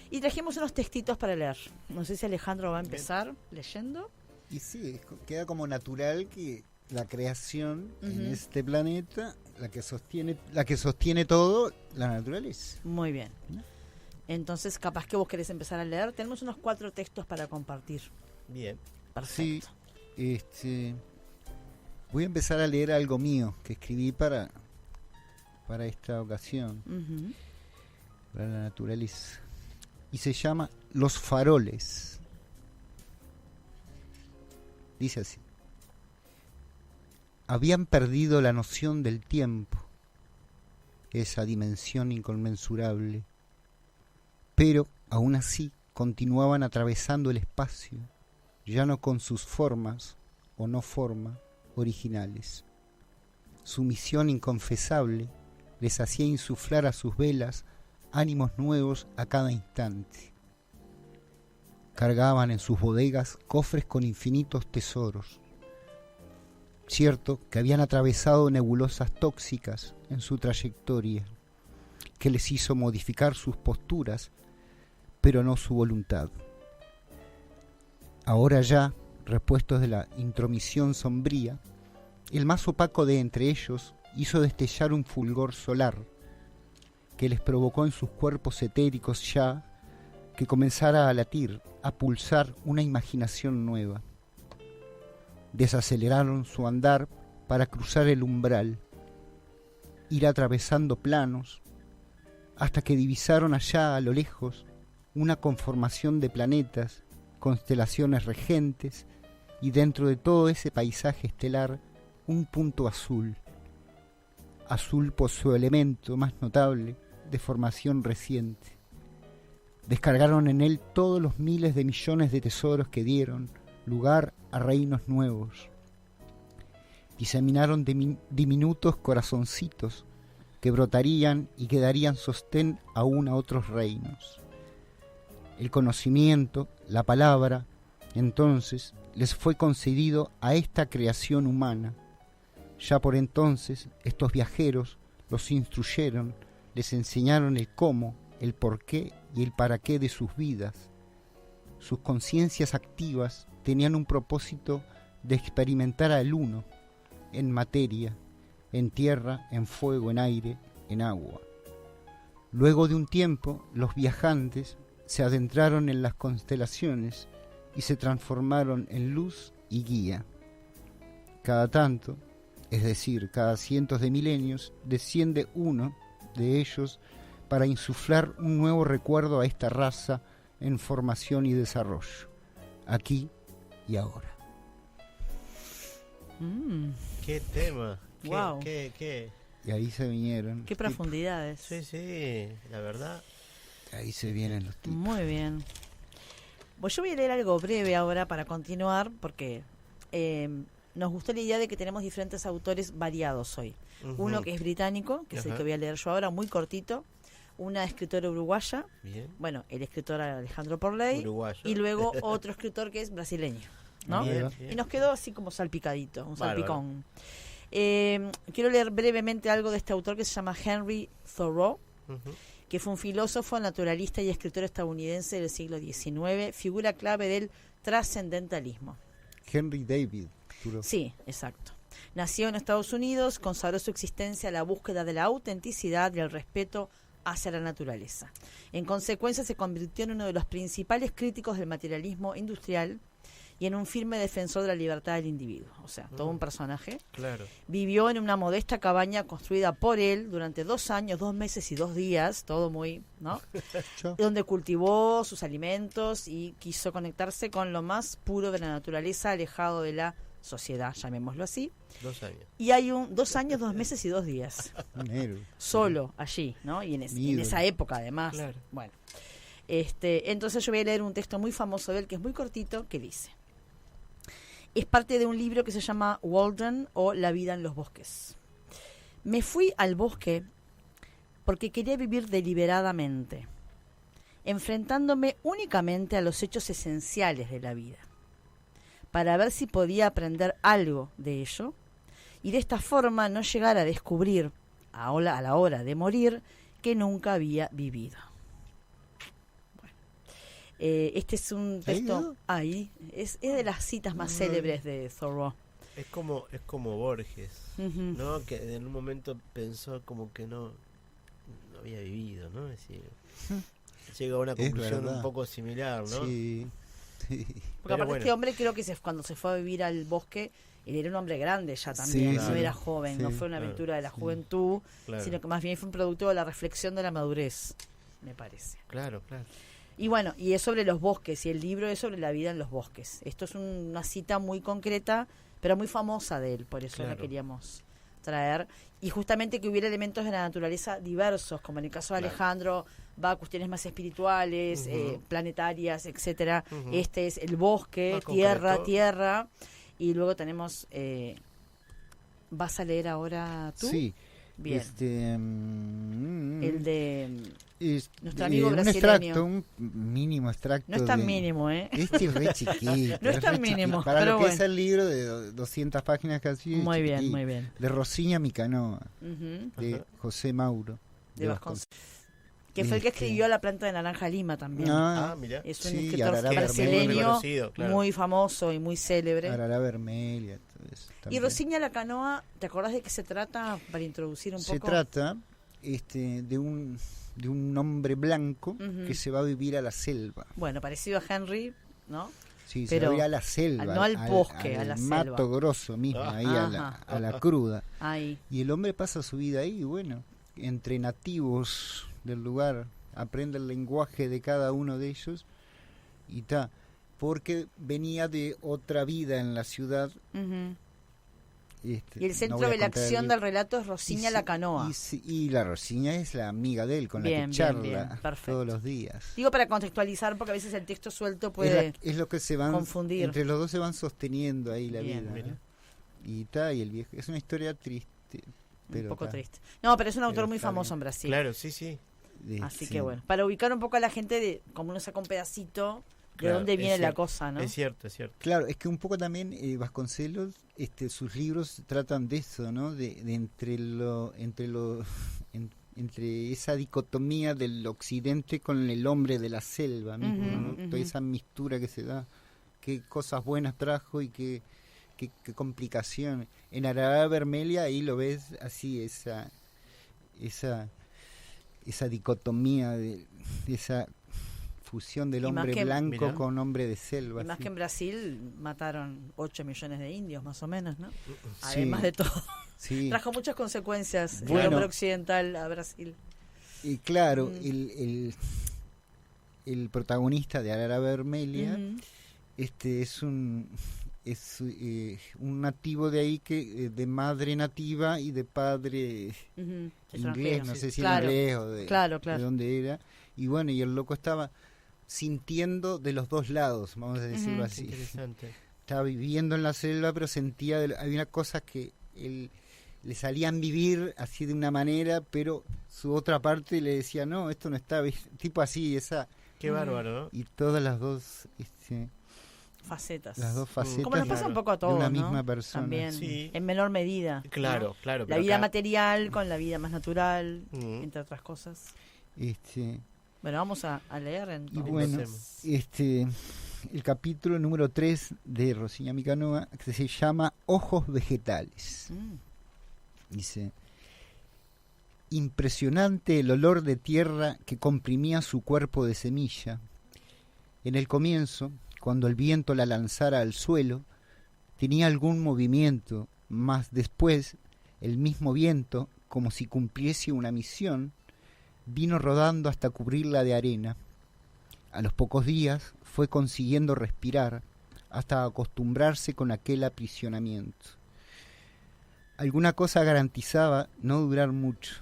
Y trajimos unos textitos para leer. No sé si Alejandro va a empezar leyendo. Y sí, queda como natural que la creación en Ujú. este planeta, la que sostiene todo, la naturaleza. Muy bien. Entonces, capaz que vos querés empezar a leer. Tenemos unos 4 textos para compartir. Bien. Perfecto. Sí, voy a empezar a leer algo mío que escribí para esta ocasión, Ujú. para la naturaleza. Y se llama Los faroles. Dice así: habían perdido la noción del tiempo, esa dimensión inconmensurable, pero aún así continuaban atravesando el espacio, ya no con sus formas o no forma originales. Su misión inconfesable les hacía insuflar a sus velas ánimos nuevos a cada instante. Cargaban en sus bodegas cofres con infinitos tesoros. Cierto que habían atravesado nebulosas tóxicas en su trayectoria, que les hizo modificar sus posturas, pero no su voluntad. Ahora ya, repuestos de la intromisión sombría, el más opaco de entre ellos hizo destellar un fulgor solar, que les provocó en sus cuerpos etéricos ya que comenzara a latir, a pulsar una imaginación nueva. Desaceleraron su andar para cruzar el umbral, ir atravesando planos, hasta que divisaron allá a lo lejos una conformación de planetas, constelaciones regentes, y dentro de todo ese paisaje estelar un punto azul. Azul por su elemento más notable de formación reciente. descargaron en él todos los miles de millones de tesoros que dieron lugar a reinos nuevos. Diseminaron diminutos corazoncitos que brotarían y que darían sostén aún a otros reinos. El conocimiento, la palabra, entonces, les fue concedido a esta creación humana. Ya por entonces, estos viajeros los instruyeron, les enseñaron el cómo, el porqué y el para qué de sus vidas. Sus conciencias activas tenían un propósito de experimentar al uno, en materia, en tierra, en fuego, en aire, en agua. Luego de un tiempo, los viajantes se adentraron en las constelaciones y se transformaron en luz y guía. Cada tanto, es decir, cada cientos de milenios, desciende uno de ellos para insuflar un nuevo recuerdo a esta raza en formación y desarrollo, aquí y ahora. Qué tema. Wow. Qué Y ahí se vinieron. Qué profundidades. Sí, la verdad. Ahí se vienen los tipos. Muy bien. Pues yo voy a leer algo breve ahora para continuar, porque nos gustó la idea de que tenemos diferentes autores variados hoy. Uno que es británico, que es el que voy a leer yo ahora, muy cortito. Una escritora uruguaya. Bien. Bueno, el escritor Alejandro Porley. Uruguayo. Y luego otro escritor que es brasileño, ¿no? Bien. Y nos quedó así como salpicadito, un Bárbaro. salpicón. Quiero leer brevemente algo de este autor que se llama Henry Thoreau, que fue un filósofo, naturalista y escritor estadounidense del siglo XIX, figura clave del trascendentalismo. Henry David Thoreau. Sí, exacto. Nació en Estados Unidos, consagró su existencia a la búsqueda de la autenticidad y el respeto hacia la naturaleza. En consecuencia, se convirtió en uno de los principales críticos del materialismo industrial y en un firme defensor de la libertad del individuo. O sea, todo un personaje. Claro. Vivió en una modesta cabaña construida por él durante 2 años, 2 meses y 2 días, todo muy, ¿no? Donde cultivó sus alimentos y quiso conectarse con lo más puro de la naturaleza, alejado de la sociedad, llamémoslo así. 2 años. Y hay 2 años, 2 meses y 2 días. Un héroe. Solo allí, ¿no? Y en esa época, además. Claro. Bueno, entonces yo voy a leer un texto muy famoso de él, que es muy cortito, que dice: es parte de un libro que se llama Walden o La vida en los bosques. Me fui al bosque porque quería vivir deliberadamente, enfrentándome únicamente a los hechos esenciales de la vida, para ver si podía aprender algo de ello y de esta forma no llegar a descubrir a la hora de morir que nunca había vivido. Este es un texto ahí es de las citas más célebres de Thoreau. Es como Borges, Ujú. ¿no? Que en un momento pensó como que no había vivido, ¿no? Es decir, llega a una conclusión verdad. un poco similar, ¿no? Sí. Porque Pero aparte bueno. este hombre creo que cuando se fue a vivir al bosque, él era un hombre grande ya también, Sí, no claro. era joven, no Sí, fue una claro. aventura de la juventud, Claro. sino que más bien fue un producto de la reflexión de la madurez, me parece. Claro. Y bueno, y es sobre los bosques, y el libro es sobre la vida en los bosques. Esto es una cita muy concreta, pero muy famosa de él, por eso la Claro. queríamos traer. Y justamente que hubiera elementos de la naturaleza diversos, como en el caso de Claro. Alejandro, va a cuestiones más espirituales, planetarias, etcétera. Ujú. Este es el bosque, Más tierra, concreto. y luego tenemos... ¿vas a leer ahora tú? Sí. Bien. El de... nuestro amigo un brasileño. extracto, un mínimo extracto. No es tan de- mínimo, ¿eh? Este es re chiquito. No es tan re mínimo, chiquito. Para pero lo que bueno. es el libro de 200 páginas casi. es Muy bien, chiquitito. muy bien. De Rosiña Micanoa, Ujú. de Ajá. José Mauro. De Vasconcelos. Que fue el que escribió La planta de naranja lima también. Ah, mira. Es un sí, escritor Arará Muy brasileño reconocido, claro. muy famoso y muy célebre. Arará Vermelia, todo eso. Y también. Rosiña la Canoa, ¿te acordás de qué se trata para introducir un Se poco? trata de un hombre blanco Ujú. que se va a vivir a la selva. Bueno, parecido a Henry, ¿no? Sí, Pero se va a ir a la selva. no al bosque, a la mato selva. grosso mismo, Ah. ahí Ajá. a la cruda. Ahí. Y el hombre pasa su vida ahí, y bueno, entre nativos del lugar, aprende el lenguaje de cada uno de ellos y ta, porque venía de otra vida en la ciudad Ujú. Y el no centro voy a de la contar el acción libro. del relato es Rosiña la canoa. Y la Rosiña es la amiga de él, con la Bien, que bien, charla bien, perfecto. todos los días. Digo para contextualizar, porque a veces el texto suelto puede Es lo que se van confundir. entre los dos, se van sosteniendo ahí la Bien, vida, mira. ¿no? Y el viejo es una historia triste, pero un poco ta, triste. No, pero es un autor Pero muy está famoso bien. en Brasil. Claro, sí, sí. Así sí. que bueno, para ubicar un poco a la gente de como uno saca un pedacito de Claro, dónde es viene la cierto, cosa, ¿no? Es cierto, es cierto. Claro, es que un poco también Vasconcelos, sus libros tratan de eso, ¿no? De entre esa dicotomía del occidente con el hombre de la selva mismo, Ujú, ¿no? ujú. Toda esa mistura que se da, qué cosas buenas trajo y qué complicaciones. En Arabia Vermelha ahí lo ves así, esa dicotomía de esa fusión del Y más hombre que- blanco Mirá. con hombre de selva. Y más así. que en Brasil mataron 8 millones de indios, más o menos, ¿no? Sí. Además de todo. Sí. Trajo muchas consecuencias el Bueno. hombre occidental a Brasil. Y claro, Mm. el protagonista de Arara Vermelha Ujú. es un nativo de ahí, que de madre nativa y de padre Ujú. inglés, Extranjero. no sé si Claro. inglés o de Claro, claro. dónde era. Y bueno, y el loco estaba sintiendo de los dos lados, vamos a decirlo Ujú. así. Interesante. Estaba viviendo en la selva, pero sentía, había una cosa que él le salían vivir así de una manera, pero su otra parte le decía, no, esto no está bien, tipo así, Qué bárbaro, ¿no? y todas las dos, Facetas. las dos facetas Como nos pasa un poco a todos, de una ¿no? misma persona. También, Sí. en menor medida. Claro, ¿no? claro. La pero vida acá- material con la vida más natural, Mm. entre otras cosas. Este, Bueno, vamos a leer y entonces. bueno, Empecemos. el capítulo número 3 de Rosiña Micanoa, que se llama Ojos Vegetales. Mm. Dice: impresionante el olor de tierra que comprimía su cuerpo de semilla. En el comienzo, cuando el viento la lanzara al suelo, tenía algún movimiento, mas después el mismo viento, como si cumpliese una misión, vino rodando hasta cubrirla de arena. A los pocos días fue consiguiendo respirar hasta acostumbrarse con aquel aprisionamiento. Alguna cosa garantizaba no durar mucho.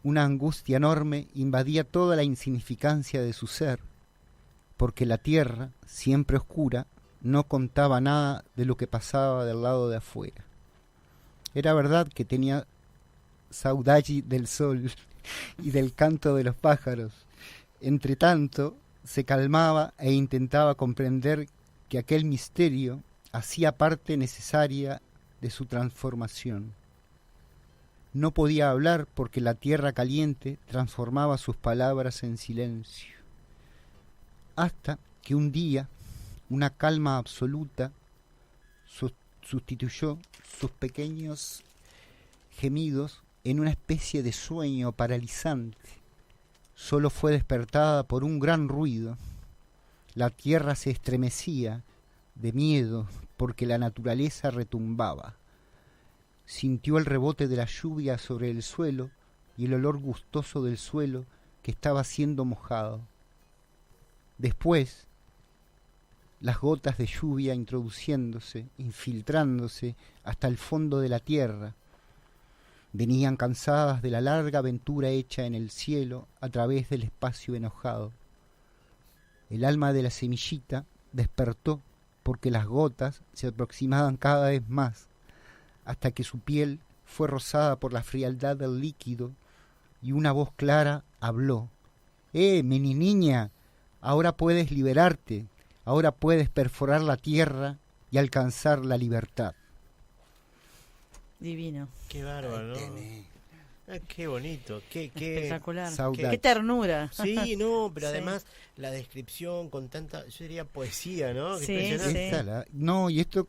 Una angustia enorme invadía toda la insignificancia de su ser, porque la tierra, siempre oscura, no contaba nada de lo que pasaba del lado de afuera. Era verdad que tenía saudade del sol y del canto de los pájaros. Entre tanto, se calmaba e intentaba comprender que aquel misterio hacía parte necesaria de su transformación. No podía hablar porque la tierra caliente transformaba sus palabras en silencio. Hasta que un día una calma absoluta sustituyó sus pequeños gemidos en una especie de sueño paralizante. Solo fue despertada por un gran ruido. La tierra se estremecía de miedo porque la naturaleza retumbaba. Sintió el rebote de la lluvia sobre el suelo y el olor gustoso del suelo que estaba siendo mojado. Después, las gotas de lluvia introduciéndose, infiltrándose hasta el fondo de la tierra. Venían cansadas de la larga aventura hecha en el cielo a través del espacio enojado. El alma de la semillita despertó porque las gotas se aproximaban cada vez más, hasta que su piel fue rozada por la frialdad del líquido y una voz clara habló. Mi niña, ahora puedes liberarte, ahora puedes perforar la tierra y alcanzar la libertad. Divino. Qué bárbaro, ¿no? Qué bonito, qué Espectacular. Saudade. Qué ternura. Sí, no, pero Sí. además la descripción con tanta, yo diría poesía, ¿no? Qué Sí, impresionante. sí. No, y esto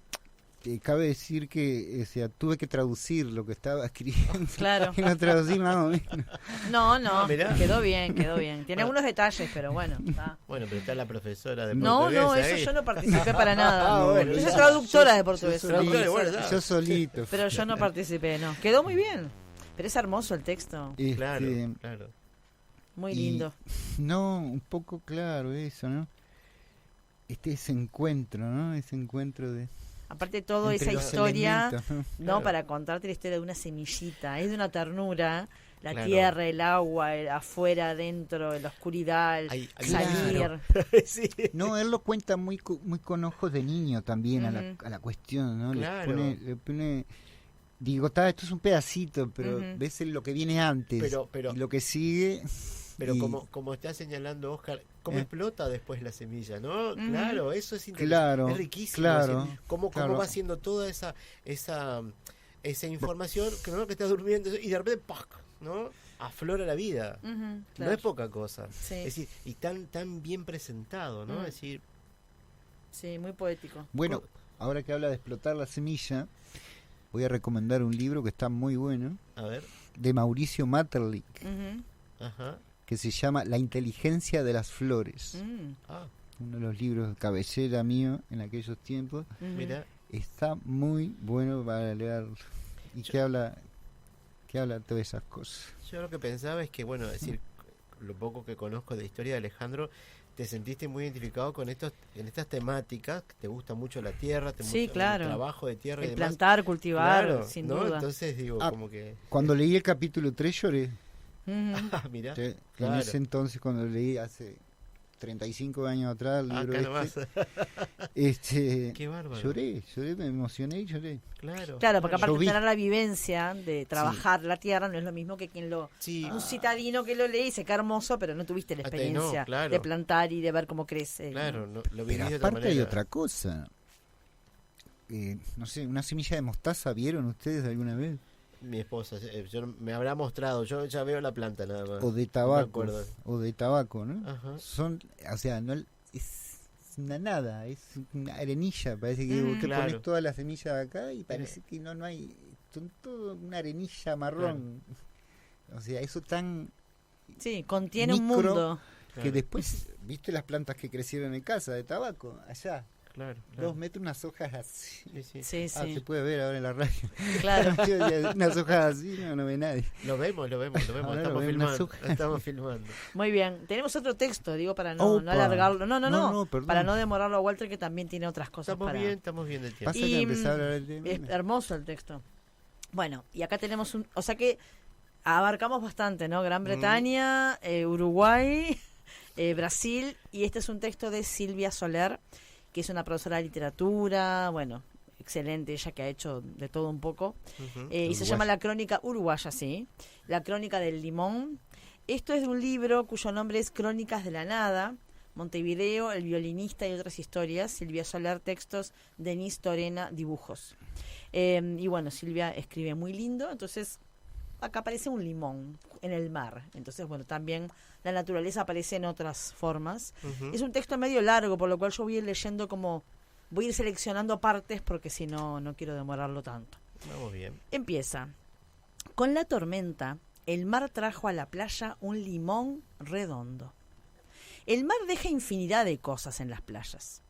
cabe decir que tuve que traducir lo que estaba escribiendo. Claro. Y lo traducí más o menos. No, mirá. quedó bien, quedó bien. Tiene Bueno. algunos detalles, pero bueno. Está. Bueno, pero está la profesora de No, portugués no, ahí. eso yo no participé para nada. Ah, bueno, yo soy ya. traductora de portugués. Yo Traductora, solito, bueno, da. yo solito. Pero yo no participé, no. Quedó muy bien. Pero es hermoso el texto. Claro, Este, claro. Muy y- lindo. No, un poco claro eso, ¿no? Ese encuentro, ¿no? Ese encuentro Aparte toda Entre esa los historia, elementos, ¿no? ¿no? Claro. Para contarte la historia de una semillita, es de una ternura, la Claro. tierra, el agua, el afuera, adentro, la oscuridad, Hay salir. Sí. No, él lo cuenta muy con ojos de niño también a Ujú. la cuestión, ¿no? Claro. Le pone digo, esto es un pedacito, pero Ujú. ves lo que viene antes Pero y lo que sigue. Pero y- como está señalando Oscar, cómo ¿Eh? explota después la semilla, ¿no? Ujú. Claro, eso es interesante. Claro, Es riquísimo. claro, es decir, cómo claro. va haciendo toda esa información que no que está durmiendo y de repente ¡pac! ¿No? Aflora la vida. Ujú, No claro. es poca cosa. Sí. Es decir, y tan bien presentado, ¿no? Mm. Es decir, Sí, muy poético. Bueno, ahora que habla de explotar la semilla, voy a recomendar un libro que está muy bueno, a ver, de Mauricio Maeterlinck, Ujú. ajá. que se llama La inteligencia de las flores. Mm, Ah, Uno de los libros de cabecera mío en aquellos tiempos. ujú. mira, Está muy bueno para leer y que habla de todas esas cosas. yo lo que pensaba es que, bueno, es decir, lo poco que conozco de la historia de Alejandro, te sentiste muy identificado con en estas temáticas, que te gusta mucho la tierra, te Sí, gusta claro. el trabajo de tierra y El demás. plantar, cultivar, Claro, sin ¿no? duda. Entonces digo, Ah, como que, Cuando leí el capítulo 3 lloré. Ujú. mira, En claro. ese entonces, cuando leí hace 35 años atrás el libro acá nomás. Qué bárbaro. lloré, me emocioné y lloré. Claro, Claro, porque aparte Yo vi- tener la vivencia de trabajar la tierra no es lo mismo que quien Sí, un citadino que lo lee y dice que hermoso, pero no tuviste la Hasta ahí experiencia no, claro. de plantar y de ver cómo crece. claro, lo Pero viví de otra aparte hay manera. otra cosa. No sé, una semilla de mostaza, ¿vieron ustedes alguna vez? Mi esposa, me habrá mostrado, yo ya veo la planta nada más. O de No me tabaco, acuerdo. ¿no? Ajá. Son, o sea, no es una nada, es una arenilla, parece que vos te claro. pones todas las semillas acá y parece que no hay, son todo una arenilla marrón. O sea, eso tan Sí, contiene un Micro- mundo. que Claro, después, ¿viste las plantas que crecieron en casa de tabaco? Allá, claro, 2 metros, unas hojas así. Sí, sí. Sí, Ah, sí, se puede ver ahora en la radio. claro. Unas hojas así, no ve nadie. Lo vemos, Ahora estamos lo ven, filmando, una estamos filmando. Muy bien. Tenemos otro texto, digo, para no Opa. alargarlo. No, perdón. para no demorarlo a Walter, que también tiene otras cosas Estamos bien de tiempo. Pasa Y, que empezar a hablar del tema. Es hermoso el texto. Bueno, y acá tenemos o sea que abarcamos bastante, ¿no? Gran Bretaña, Uruguay, Brasil, y este es un texto de Silvia Soler, que es una profesora de literatura, bueno, excelente, ella que ha hecho de todo un poco, Ujú. y se Uruguaya. llama La Crónica Uruguaya, sí, La Crónica del Limón. Esto es de un libro cuyo nombre es Crónicas de la Nada, Montevideo, el violinista y otras historias, Silvia Soler, textos, Denise Torena, dibujos. Y bueno, Silvia escribe muy lindo, entonces acá aparece un limón en el mar. Entonces, bueno, también la naturaleza aparece en otras formas. Ujú. Es un texto medio largo, por lo cual yo voy a ir leyendo voy a ir seleccionando partes porque si no, no quiero demorarlo tanto. Vamos bien. Empieza. Con la tormenta, el mar trajo a la playa un limón redondo. El mar deja infinidad de cosas en las playas.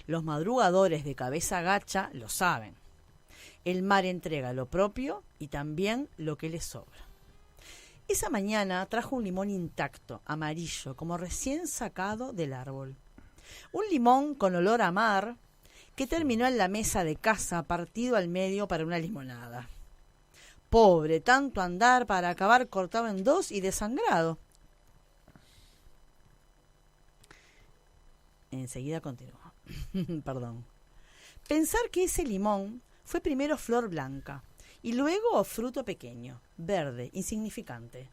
Los madrugadores de cabeza gacha lo saben. El mar entrega lo propio y también lo que le sobra. Esa mañana trajo un limón intacto, amarillo, como recién sacado del árbol. Un limón con olor a mar que terminó en la mesa de casa partido al medio para una limonada. Pobre, tanto andar para acabar cortado en dos y desangrado. Enseguida continuó. Perdón. Pensar que ese limón fue primero flor blanca y luego fruto pequeño, verde, insignificante.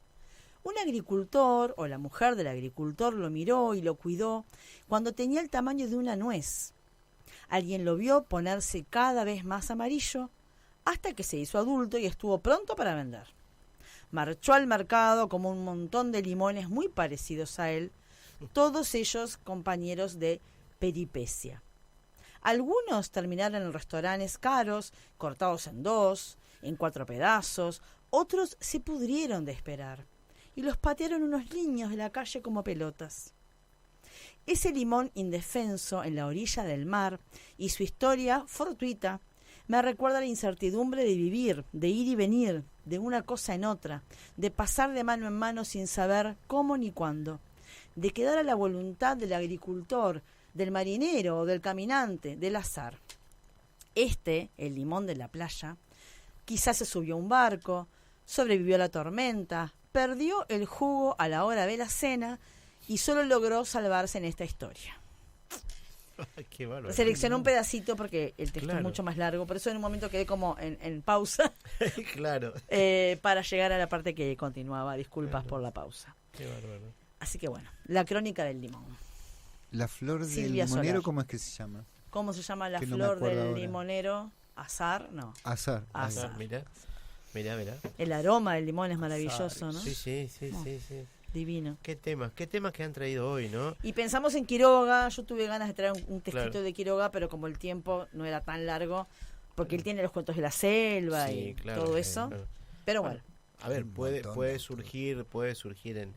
Un agricultor o la mujer del agricultor lo miró y lo cuidó cuando tenía el tamaño de una nuez. Alguien lo vio ponerse cada vez más amarillo hasta que se hizo adulto y estuvo pronto para vender. Marchó al mercado como un montón de limones muy parecidos a él, todos ellos compañeros de peripecia. Algunos terminaron en restaurantes caros, cortados en dos, en 4 pedazos, otros se pudrieron de esperar y los patearon unos niños de la calle como pelotas. Ese limón indefenso en la orilla del mar y su historia fortuita me recuerda la incertidumbre de vivir, de ir y venir, de una cosa en otra, de pasar de mano en mano sin saber cómo ni cuándo, de quedar a la voluntad del agricultor, del marinero o del caminante, del azar. el limón de la playa, quizás se subió a un barco, sobrevivió a la tormenta, perdió el jugo a la hora de la cena y solo logró salvarse en esta historia. Qué bárbaro. Seleccioné un pedacito porque el texto Claro. es mucho más largo, por eso en un momento quedé como en pausa Claro. para llegar a la parte que continuaba. Disculpas Claro. por la pausa. Qué bárbaro. Así que bueno, la crónica del limón. La flor del Silvia limonero, Solar. ¿cómo es que se llama? ¿Cómo se llama la Que no me flor acuerdo del ahora. limonero? Azar, no. Azar. Ah, ahí. Azar. Mirá. El aroma del limón es maravilloso, ¿no? Sí, sí, sí, Oh. sí, sí. Divino. Qué temas que han traído hoy, ¿no? Y pensamos en Quiroga. Yo tuve ganas de traer un textito Claro. de Quiroga, pero como el tiempo no era tan largo, porque él tiene los cuentos de la selva Sí, y claro, todo eso. claro. Pero bueno, A ver, Un puede montón. surgir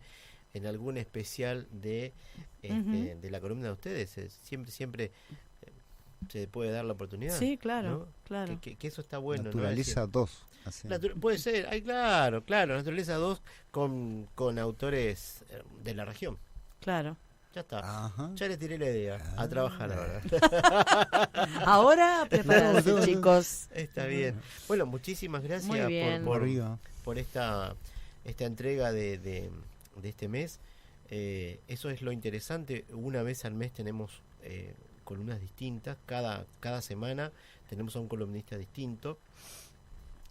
en algún especial de Ujú. de la columna de ustedes. Siempre se puede dar la oportunidad. sí, claro, ¿no? claro. Que eso está bueno, ¿no? Naturaleza 2. así. Puede ser, ay, claro, Naturaleza 2 con autores de la región. Claro. Ya está. Ajá. Ya les tiré la idea. A trabajar ahora. Ahora prepárense, No, no. chicos. Está bien. Bueno, muchísimas gracias Muy bien. Arriba. por esta entrega de este mes. Eso es lo interesante. Una vez al mes tenemos columnas distintas. Cada semana tenemos a un columnista distinto.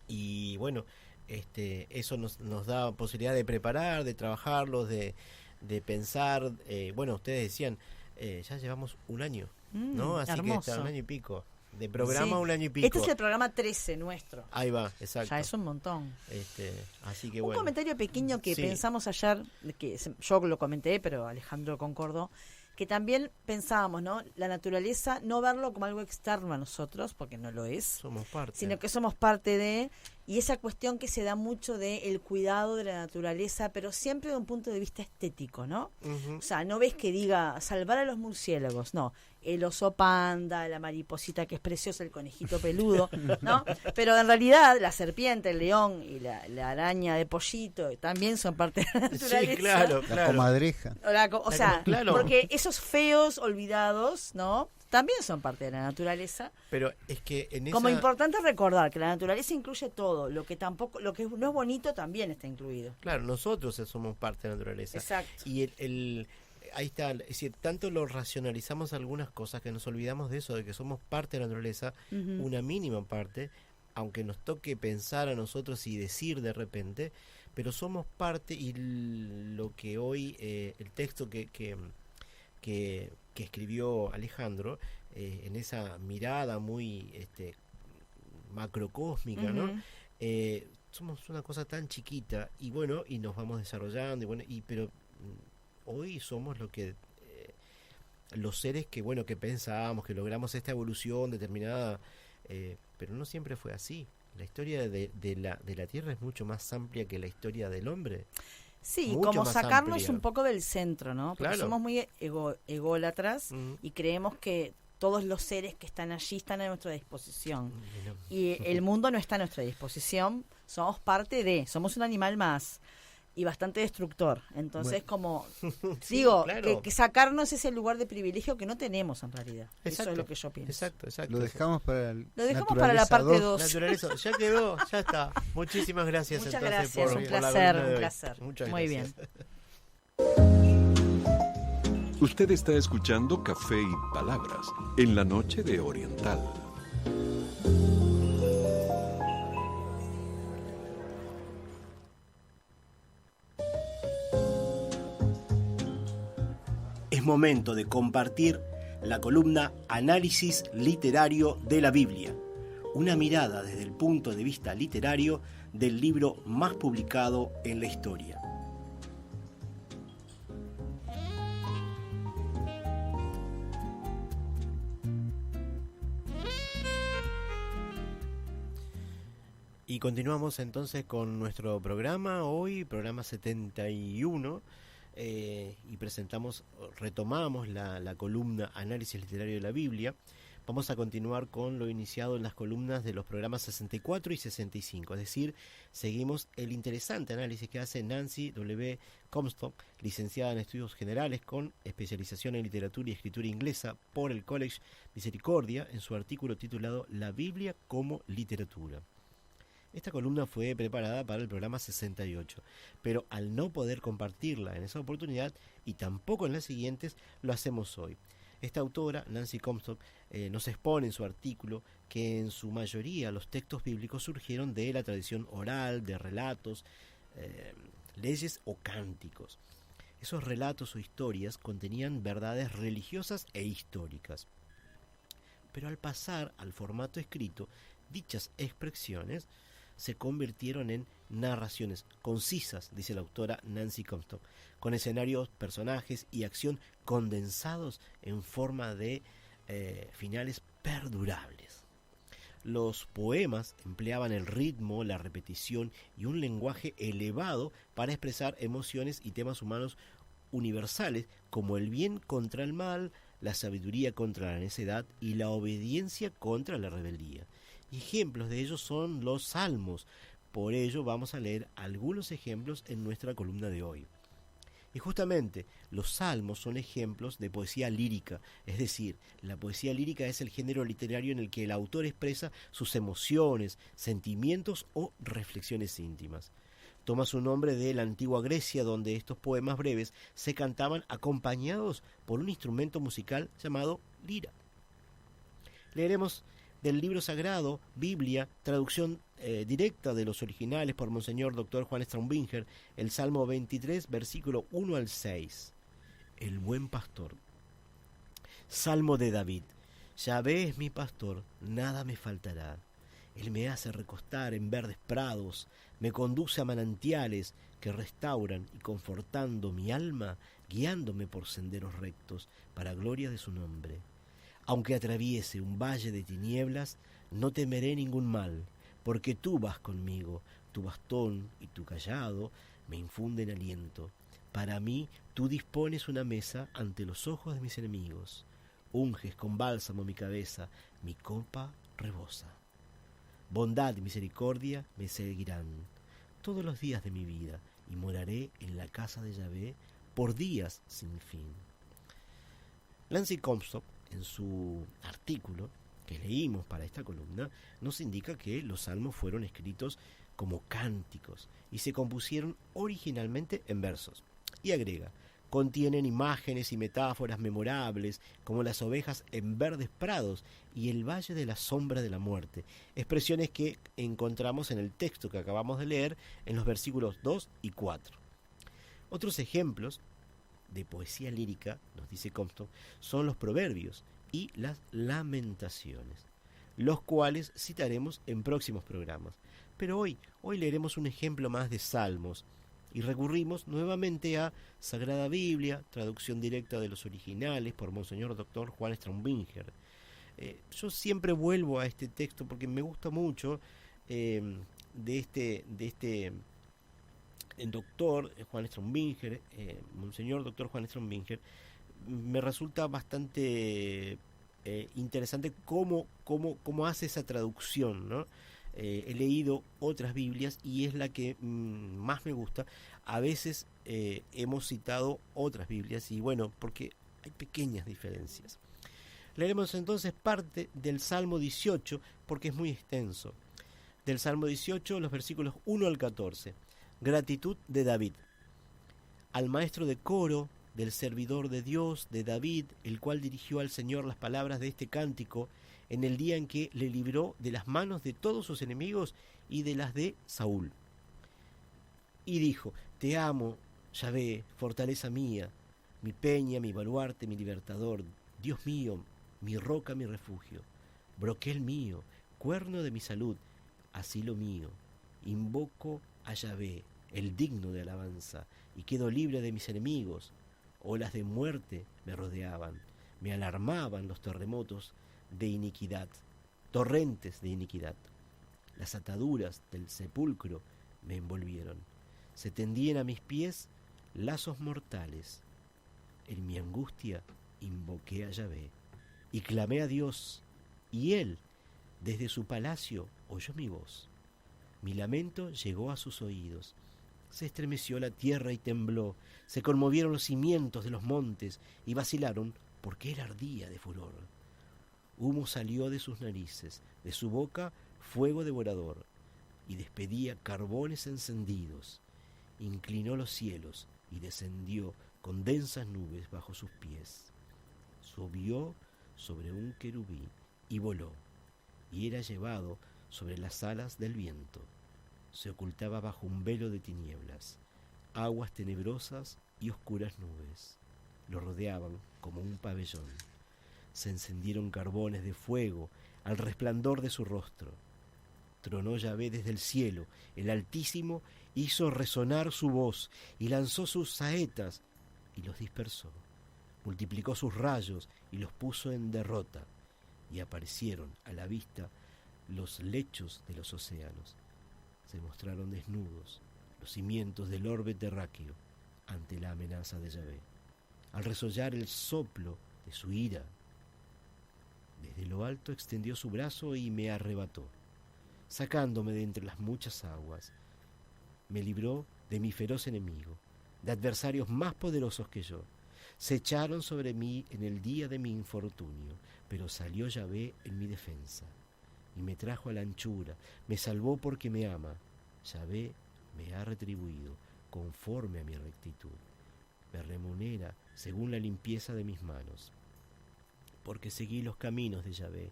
Y bueno, eso nos da posibilidad de preparar, de trabajarlos, de pensar. Bueno, ustedes decían, ya llevamos un año, ¿no? Así que hermoso. está un año y pico. De programa Sí. un año y pico. Este es el programa 13 nuestro. Ahí va, exacto. Ya es un montón. Así que Un bueno. comentario pequeño que Sí. pensamos ayer, yo lo comenté, pero Alejandro concordó, que también pensábamos, ¿no? La naturaleza, no verlo como algo externo a nosotros, porque no lo es, Somos parte. sino que somos parte de, y esa cuestión que se da mucho de el cuidado de la naturaleza, pero siempre de un punto de vista estético, ¿no? Ujú. O sea, no ves que diga salvar a los murciélagos, no. El oso panda, la mariposita que es preciosa, el conejito peludo, ¿no? Pero en realidad la serpiente, el león y la araña de pollito también son parte de la naturaleza. Sí, claro, La claro. comadreja. O sea, Claro. porque esos feos olvidados, ¿no? También son parte de la naturaleza. Pero es que en Como esa... importante recordar que la naturaleza incluye todo, lo que no es bonito también está incluido. Claro, nosotros somos parte de la naturaleza. Exacto. Y ahí está, es decir, tanto lo racionalizamos algunas cosas que nos olvidamos de eso, de que somos parte de la naturaleza, Ujú. una mínima parte, aunque nos toque pensar a nosotros y decir de repente, pero somos parte. Y lo que hoy, el texto que escribió Alejandro, en esa mirada muy macrocósmica, ¿no? Ujú. Somos una cosa tan chiquita y bueno, y nos vamos desarrollando y bueno, pero hoy somos lo que los seres que bueno, que pensábamos, que logramos esta evolución determinada, pero no siempre fue así. La historia de la Tierra es mucho más amplia que la historia del hombre. Sí, Mucho como más sacarnos amplia. un poco del centro, ¿no? Porque Claro. somos muy ególatras Mm. y creemos que todos los seres que están allí están a nuestra disposición. Bueno, Y el mundo no está a nuestra disposición, somos somos un animal más y bastante destructor. Entonces, como digo, claro. que sacarnos ese lugar de privilegio que no tenemos en realidad. Eso Exacto. es lo que yo pienso. exacto. Lo dejamos para Lo dejamos para la parte 2. Naturaleza, ya quedó, ya está. Muchísimas gracias. Muchas entonces, gracias, por un la placer, columna de un hoy. placer. Muchas Muy gracias. Usted está escuchando Café y Palabras en la noche de Oriental. Es momento de compartir la columna Análisis Literario de la Biblia, una mirada desde el punto de vista literario del libro más publicado en la historia. Y continuamos entonces con nuestro programa, hoy programa 71, y retomamos la columna Análisis Literario de la Biblia, vamos a continuar con lo iniciado en las columnas de los programas 64 y 65, es decir, seguimos el interesante análisis que hace Nancy W. Comstock, licenciada en Estudios Generales con especialización en Literatura y Escritura Inglesa por el College Misericordia, en su artículo titulado La Biblia como Literatura. Esta columna fue preparada para el programa 68, pero al no poder compartirla en esa oportunidad y tampoco en las siguientes, lo hacemos hoy. Esta autora, Nancy Comstock, nos expone en su artículo que en su mayoría los textos bíblicos surgieron de la tradición oral, de relatos, leyes o cánticos. Esos relatos o historias contenían verdades religiosas e históricas. Pero al pasar al formato escrito, dichas expresiones se convirtieron en narraciones concisas, dice la autora Nancy Comstock, con escenarios, personajes y acción condensados en forma de finales perdurables. Los poemas empleaban el ritmo, la repetición y un lenguaje elevado para expresar emociones y temas humanos universales como el bien contra el mal, la sabiduría contra la necedad y la obediencia contra la rebeldía. Ejemplos de ellos son los salmos. Por ello vamos a leer algunos ejemplos en nuestra columna de hoy. Y justamente los salmos son ejemplos de poesía lírica, es decir, la poesía lírica es el género literario en el que el autor expresa sus emociones, sentimientos o reflexiones íntimas. Toma su nombre de la antigua Grecia, donde estos poemas breves se cantaban acompañados por un instrumento musical llamado lira. Leeremos del libro sagrado, Biblia, traducción directa de los originales por Monseñor Dr. Juan Straumbinger, el Salmo 23, versículo 1 al 6. El buen pastor. Salmo de David. Yahvé es mi pastor, nada me faltará. Él me hace recostar en verdes prados, me conduce a manantiales que restauran y confortando mi alma, guiándome por senderos rectos, para gloria de su nombre. Aunque atraviese un valle de tinieblas, no temeré ningún mal, porque tú vas conmigo, tu bastón y tu cayado me infunden aliento. Para mí tú dispones una mesa ante los ojos de mis enemigos. Unges con bálsamo mi cabeza, mi copa rebosa. Bondad y misericordia me seguirán todos los días de mi vida, y moraré en la casa de Yahvé por días sin fin. Nancy Comstock, en su artículo que leímos para esta columna, nos indica que los salmos fueron escritos como cánticos y se compusieron originalmente en versos. Y agrega, contienen imágenes y metáforas memorables como las ovejas en verdes prados y el valle de la sombra de la muerte, expresiones que encontramos en el texto que acabamos de leer en los versículos 2 y 4. Otros ejemplos de poesía lírica, nos dice Comstock, son los proverbios y las lamentaciones, los cuales citaremos en próximos programas. Pero hoy leeremos un ejemplo más de salmos y recurrimos nuevamente a Sagrada Biblia, traducción directa de los originales por Monseñor Dr. Juan Straumbinger. Yo siempre vuelvo a este texto porque me gusta mucho de este el doctor Juan Straumbinger, Monseñor Dr. Juan Straumbinger. Me resulta bastante interesante cómo hace esa traducción, ¿no? He leído otras Biblias y es la que más me gusta. A veces hemos citado otras Biblias y bueno, porque hay pequeñas diferencias. Leeremos entonces parte del Salmo 18 porque es muy extenso. Del Salmo 18, los versículos 1 al 14. Gratitud de David. Al maestro de coro, del servidor de Dios, de David, el cual dirigió al Señor las palabras de este cántico en el día en que le libró de las manos de todos sus enemigos y de las de Saúl. Y dijo, te amo, Yahvé, fortaleza mía, mi peña, mi baluarte, mi libertador, Dios mío, mi roca, mi refugio, broquel mío, cuerno de mi salud, asilo mío. Invoco a Yahvé, el digno de alabanza, y quedo libre de mis enemigos. Olas de muerte me rodeaban, me alarmaban los terremotos de iniquidad, torrentes de iniquidad. Las ataduras del sepulcro me envolvieron. Se tendían a mis pies lazos mortales. En mi angustia invoqué a Yahvé y clamé a Dios y él, desde su palacio, oyó mi voz. Mi lamento llegó a sus oídos. Se estremeció la tierra y tembló, se conmovieron los cimientos de los montes y vacilaron porque él ardía de furor. Humo salió de sus narices, de su boca fuego devorador, y despedía carbones encendidos. Inclinó los cielos y descendió con densas nubes bajo sus pies. Subió sobre un querubí y voló, y era llevado sobre las alas del viento. Se ocultaba bajo un velo de tinieblas. Aguas tenebrosas y oscuras nubes lo rodeaban como un pabellón. Se encendieron carbones de fuego al resplandor de su rostro. Tronó Yahvé desde el cielo, el Altísimo hizo resonar su voz y lanzó sus saetas y los dispersó. Multiplicó sus rayos y los puso en derrota, y aparecieron a la vista los lechos de los océanos. Se mostraron desnudos los cimientos del orbe terráqueo ante la amenaza de Yahvé. Al resollar el soplo de su ira, desde lo alto extendió su brazo y me arrebató, sacándome de entre las muchas aguas. Me libró de mi feroz enemigo, de adversarios más poderosos que yo. Se echaron sobre mí en el día de mi infortunio, pero salió Yahvé en mi defensa, y me trajo a la anchura, me salvó porque me ama. Yahvé me ha retribuido conforme a mi rectitud, me remunera según la limpieza de mis manos. Porque seguí los caminos de Yahvé,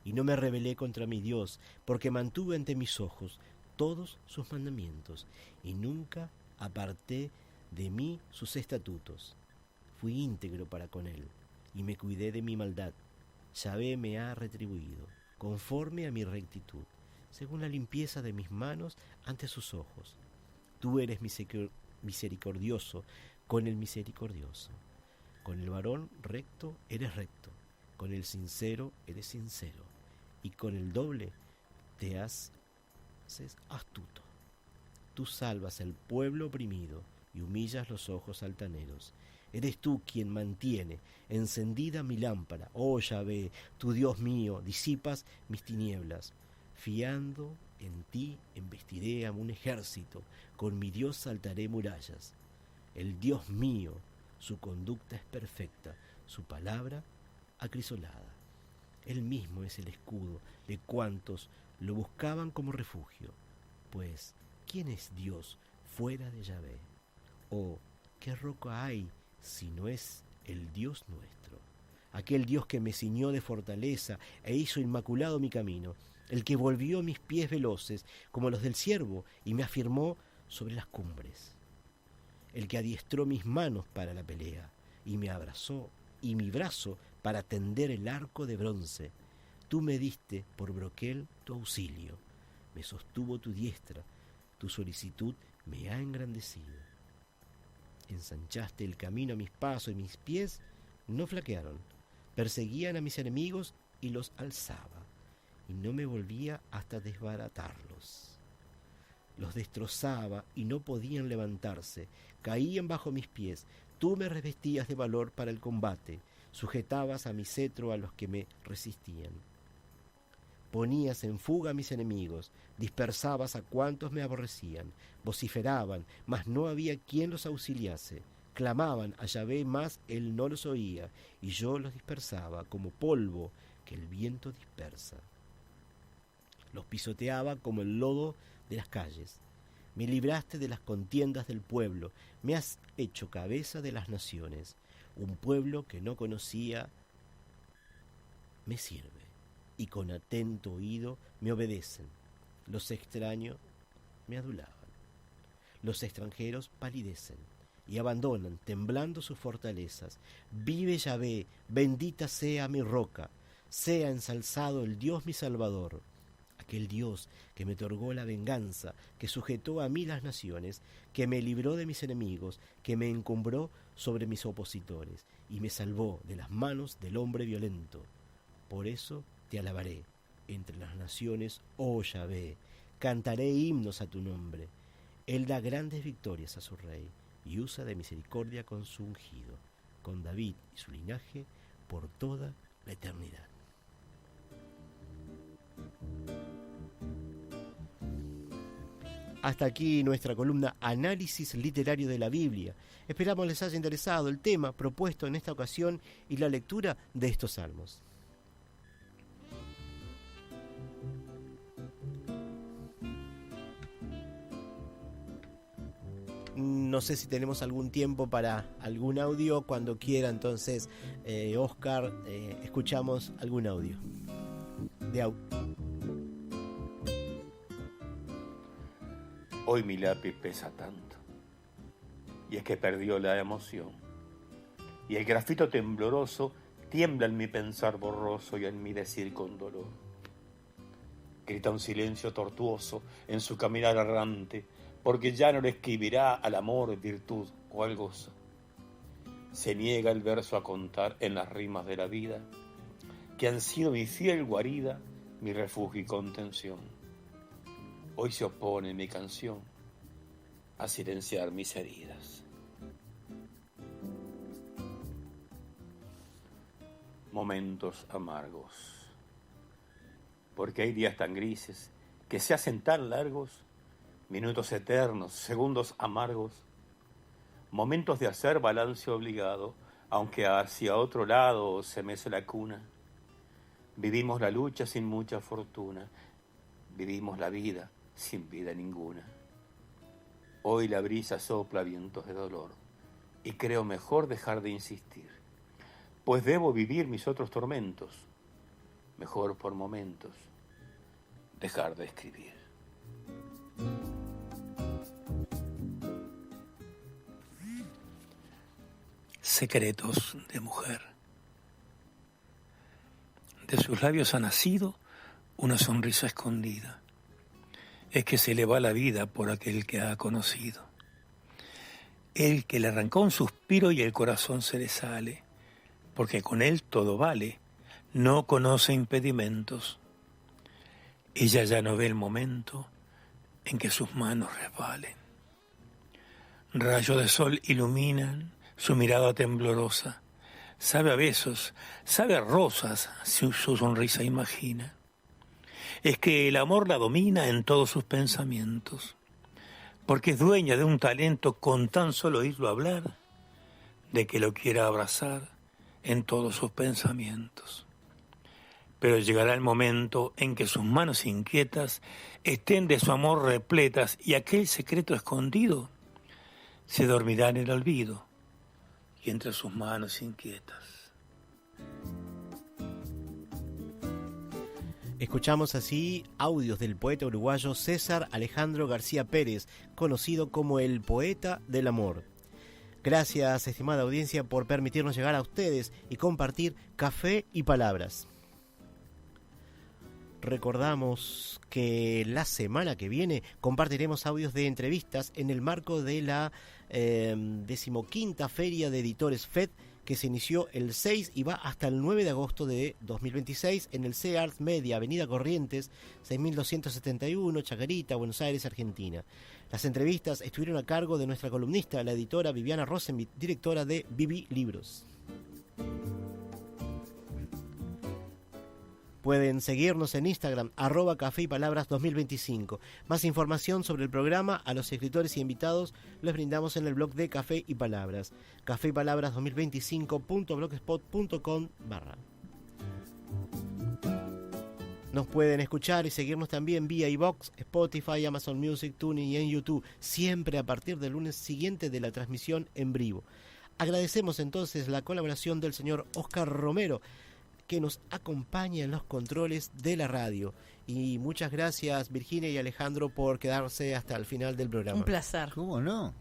y no me rebelé contra mi Dios, porque mantuve ante mis ojos todos sus mandamientos, y nunca aparté de mí sus estatutos. Fui íntegro para con él, y me cuidé de mi maldad. Yahvé me ha retribuido, conforme a mi rectitud, según la limpieza de mis manos ante sus ojos. Tú eres misericordioso con el misericordioso. Con el varón recto eres recto, con el sincero eres sincero, y con el doble te haces astuto. Tú salvas al pueblo oprimido y humillas los ojos altaneros. Eres tú quien mantiene encendida mi lámpara. Oh Yahvé, tu Dios mío, disipas mis tinieblas. Fiando en ti embestiré a un ejército, con mi Dios saltaré murallas. El Dios mío, su conducta es perfecta, su palabra acrisolada. Él mismo es el escudo de cuantos lo buscaban como refugio. Pues, ¿quién es Dios fuera de Yahvé? Oh, ¿qué roca hay si no es el Dios nuestro? Aquel Dios que me ciñó de fortaleza e hizo inmaculado mi camino, el que volvió mis pies veloces como los del ciervo y me afirmó sobre las cumbres, el que adiestró mis manos para la pelea y me abrazó y mi brazo para tender el arco de bronce. Tú me diste por broquel tu auxilio, me sostuvo tu diestra, tu solicitud me ha engrandecido. Ensanchaste el camino a mis pasos y mis pies no flaquearon. Perseguían a mis enemigos y los alzaba, y no me volvía hasta desbaratarlos. Los destrozaba y no podían levantarse, caían bajo mis pies. Tú me revestías de valor para el combate, sujetabas a mi cetro a los que me resistían. Ponías en fuga a mis enemigos, dispersabas a cuantos me aborrecían, vociferaban, mas no había quien los auxiliase. Clamaban a Yahvé, mas él no los oía, y yo los dispersaba como polvo que el viento dispersa. Los pisoteaba como el lodo de las calles. Me libraste de las contiendas del pueblo, me has hecho cabeza de las naciones. Un pueblo que no conocía me sirve, y con atento oído me obedecen. Los extraños me adulaban. Los extranjeros palidecen y abandonan, temblando sus fortalezas. Vive Yahvé, bendita sea mi roca, sea ensalzado el Dios mi Salvador. Aquel Dios que me otorgó la venganza, que sujetó a mí las naciones, que me libró de mis enemigos, que me encumbró sobre mis opositores, y me salvó de las manos del hombre violento. Por eso te alabaré entre las naciones, oh Yahvé, cantaré himnos a tu nombre. Él da grandes victorias a su rey, y usa de misericordia con su ungido, con David y su linaje por toda la eternidad. Hasta aquí nuestra columna Análisis Literario de la Biblia. Esperamos les haya interesado el tema propuesto en esta ocasión y la lectura de estos salmos. No sé si tenemos algún tiempo para algún audio. Cuando quiera, entonces, Oscar, escuchamos algún audio. Hoy mi lápiz pesa tanto, y es que perdió la emoción, y el grafito tembloroso tiembla en mi pensar borroso y en mi decir con dolor. Grita un silencio tortuoso en su caminar errante, porque ya no le escribirá al amor, virtud o al gozo. Se niega el verso a contar en las rimas de la vida, que han sido mi fiel guarida, mi refugio y contención. Hoy se opone mi canción a silenciar mis heridas. Momentos amargos, porque hay días tan grises que se hacen tan largos, minutos eternos, segundos amargos, momentos de hacer balance obligado, aunque hacia otro lado se mece la cuna. Vivimos la lucha sin mucha fortuna, vivimos la vida sin vida ninguna. Hoy la brisa sopla vientos de dolor y creo mejor dejar de insistir, pues debo vivir mis otros tormentos, mejor por momentos dejar de escribir. Secretos de mujer. De sus labios ha nacido una sonrisa escondida. Es que se le va la vida por aquel que ha conocido. El que le arrancó un suspiro y el corazón se le sale, porque con él todo vale, no conoce impedimentos. Ella ya no ve el momento en que sus manos resbalen. Rayos de sol iluminan su mirada temblorosa. Sabe a besos, sabe a rosas, su sonrisa imagina. Es que el amor la domina en todos sus pensamientos, porque es dueña de un talento con tan solo oírlo hablar, de que lo quiera abrazar en todos sus pensamientos. Pero llegará el momento en que sus manos inquietas estén de su amor repletas y aquel secreto escondido se dormirá en el olvido y entre sus manos inquietas. Escuchamos así audios del poeta uruguayo César Alejandro García Pérez, conocido como el poeta del amor. Gracias, estimada audiencia, por permitirnos llegar a ustedes y compartir Café y Palabras. Recordamos que la semana que viene compartiremos audios de entrevistas en el marco de la 15ª Feria de Editores FED, que se inició el 6 y va hasta el 9 de agosto de 2026 en el CEART Media, Avenida Corrientes, 6271, Chacarita, Buenos Aires, Argentina. Las entrevistas estuvieron a cargo de nuestra columnista, la editora Viviana Rosenbit, directora de Vivi Libros. Pueden seguirnos en Instagram, @Café y Palabras 2025. Más información sobre el programa, a los escritores y invitados, les brindamos en el blog de Café y Palabras, cafeypalabras2025.blogspot.com/. Nos pueden escuchar y seguirnos también vía iVoox, Spotify, Amazon Music, TuneIn y en YouTube, siempre a partir del lunes siguiente de la transmisión en vivo. Agradecemos entonces la colaboración del señor Oscar Romero, que nos acompaña en los controles de la radio. Y muchas gracias, Virginia y Alejandro, por quedarse hasta el final del programa. Un placer. ¿Cómo no?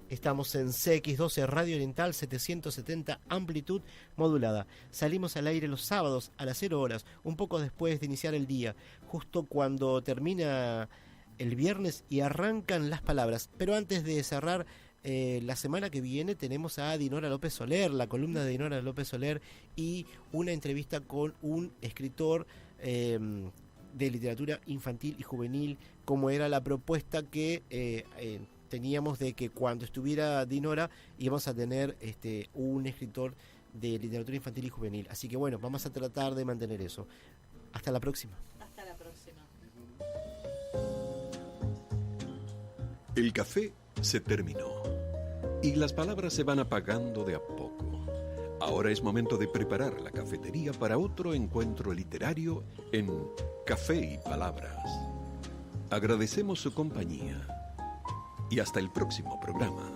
Estamos en CX12 Radio Oriental 770 amplitud modulada. Salimos al aire los sábados a las 0 horas, un poco después de iniciar el día, justo cuando termina el viernes y arrancan las palabras. Pero antes de cerrar, la semana que viene tenemos a Dinora López Soler, la columna de Dinora López Soler, y una entrevista con un escritor de literatura infantil y juvenil, como era la propuesta que teníamos de que cuando estuviera Dinora íbamos a tener un escritor de literatura infantil y juvenil. Así que bueno, vamos a tratar de mantener eso. Hasta la próxima. Hasta la próxima. El café se terminó y las palabras se van apagando de a poco. Ahora es momento de preparar la cafetería para otro encuentro literario en Café y Palabras. Agradecemos su compañía y hasta el próximo programa.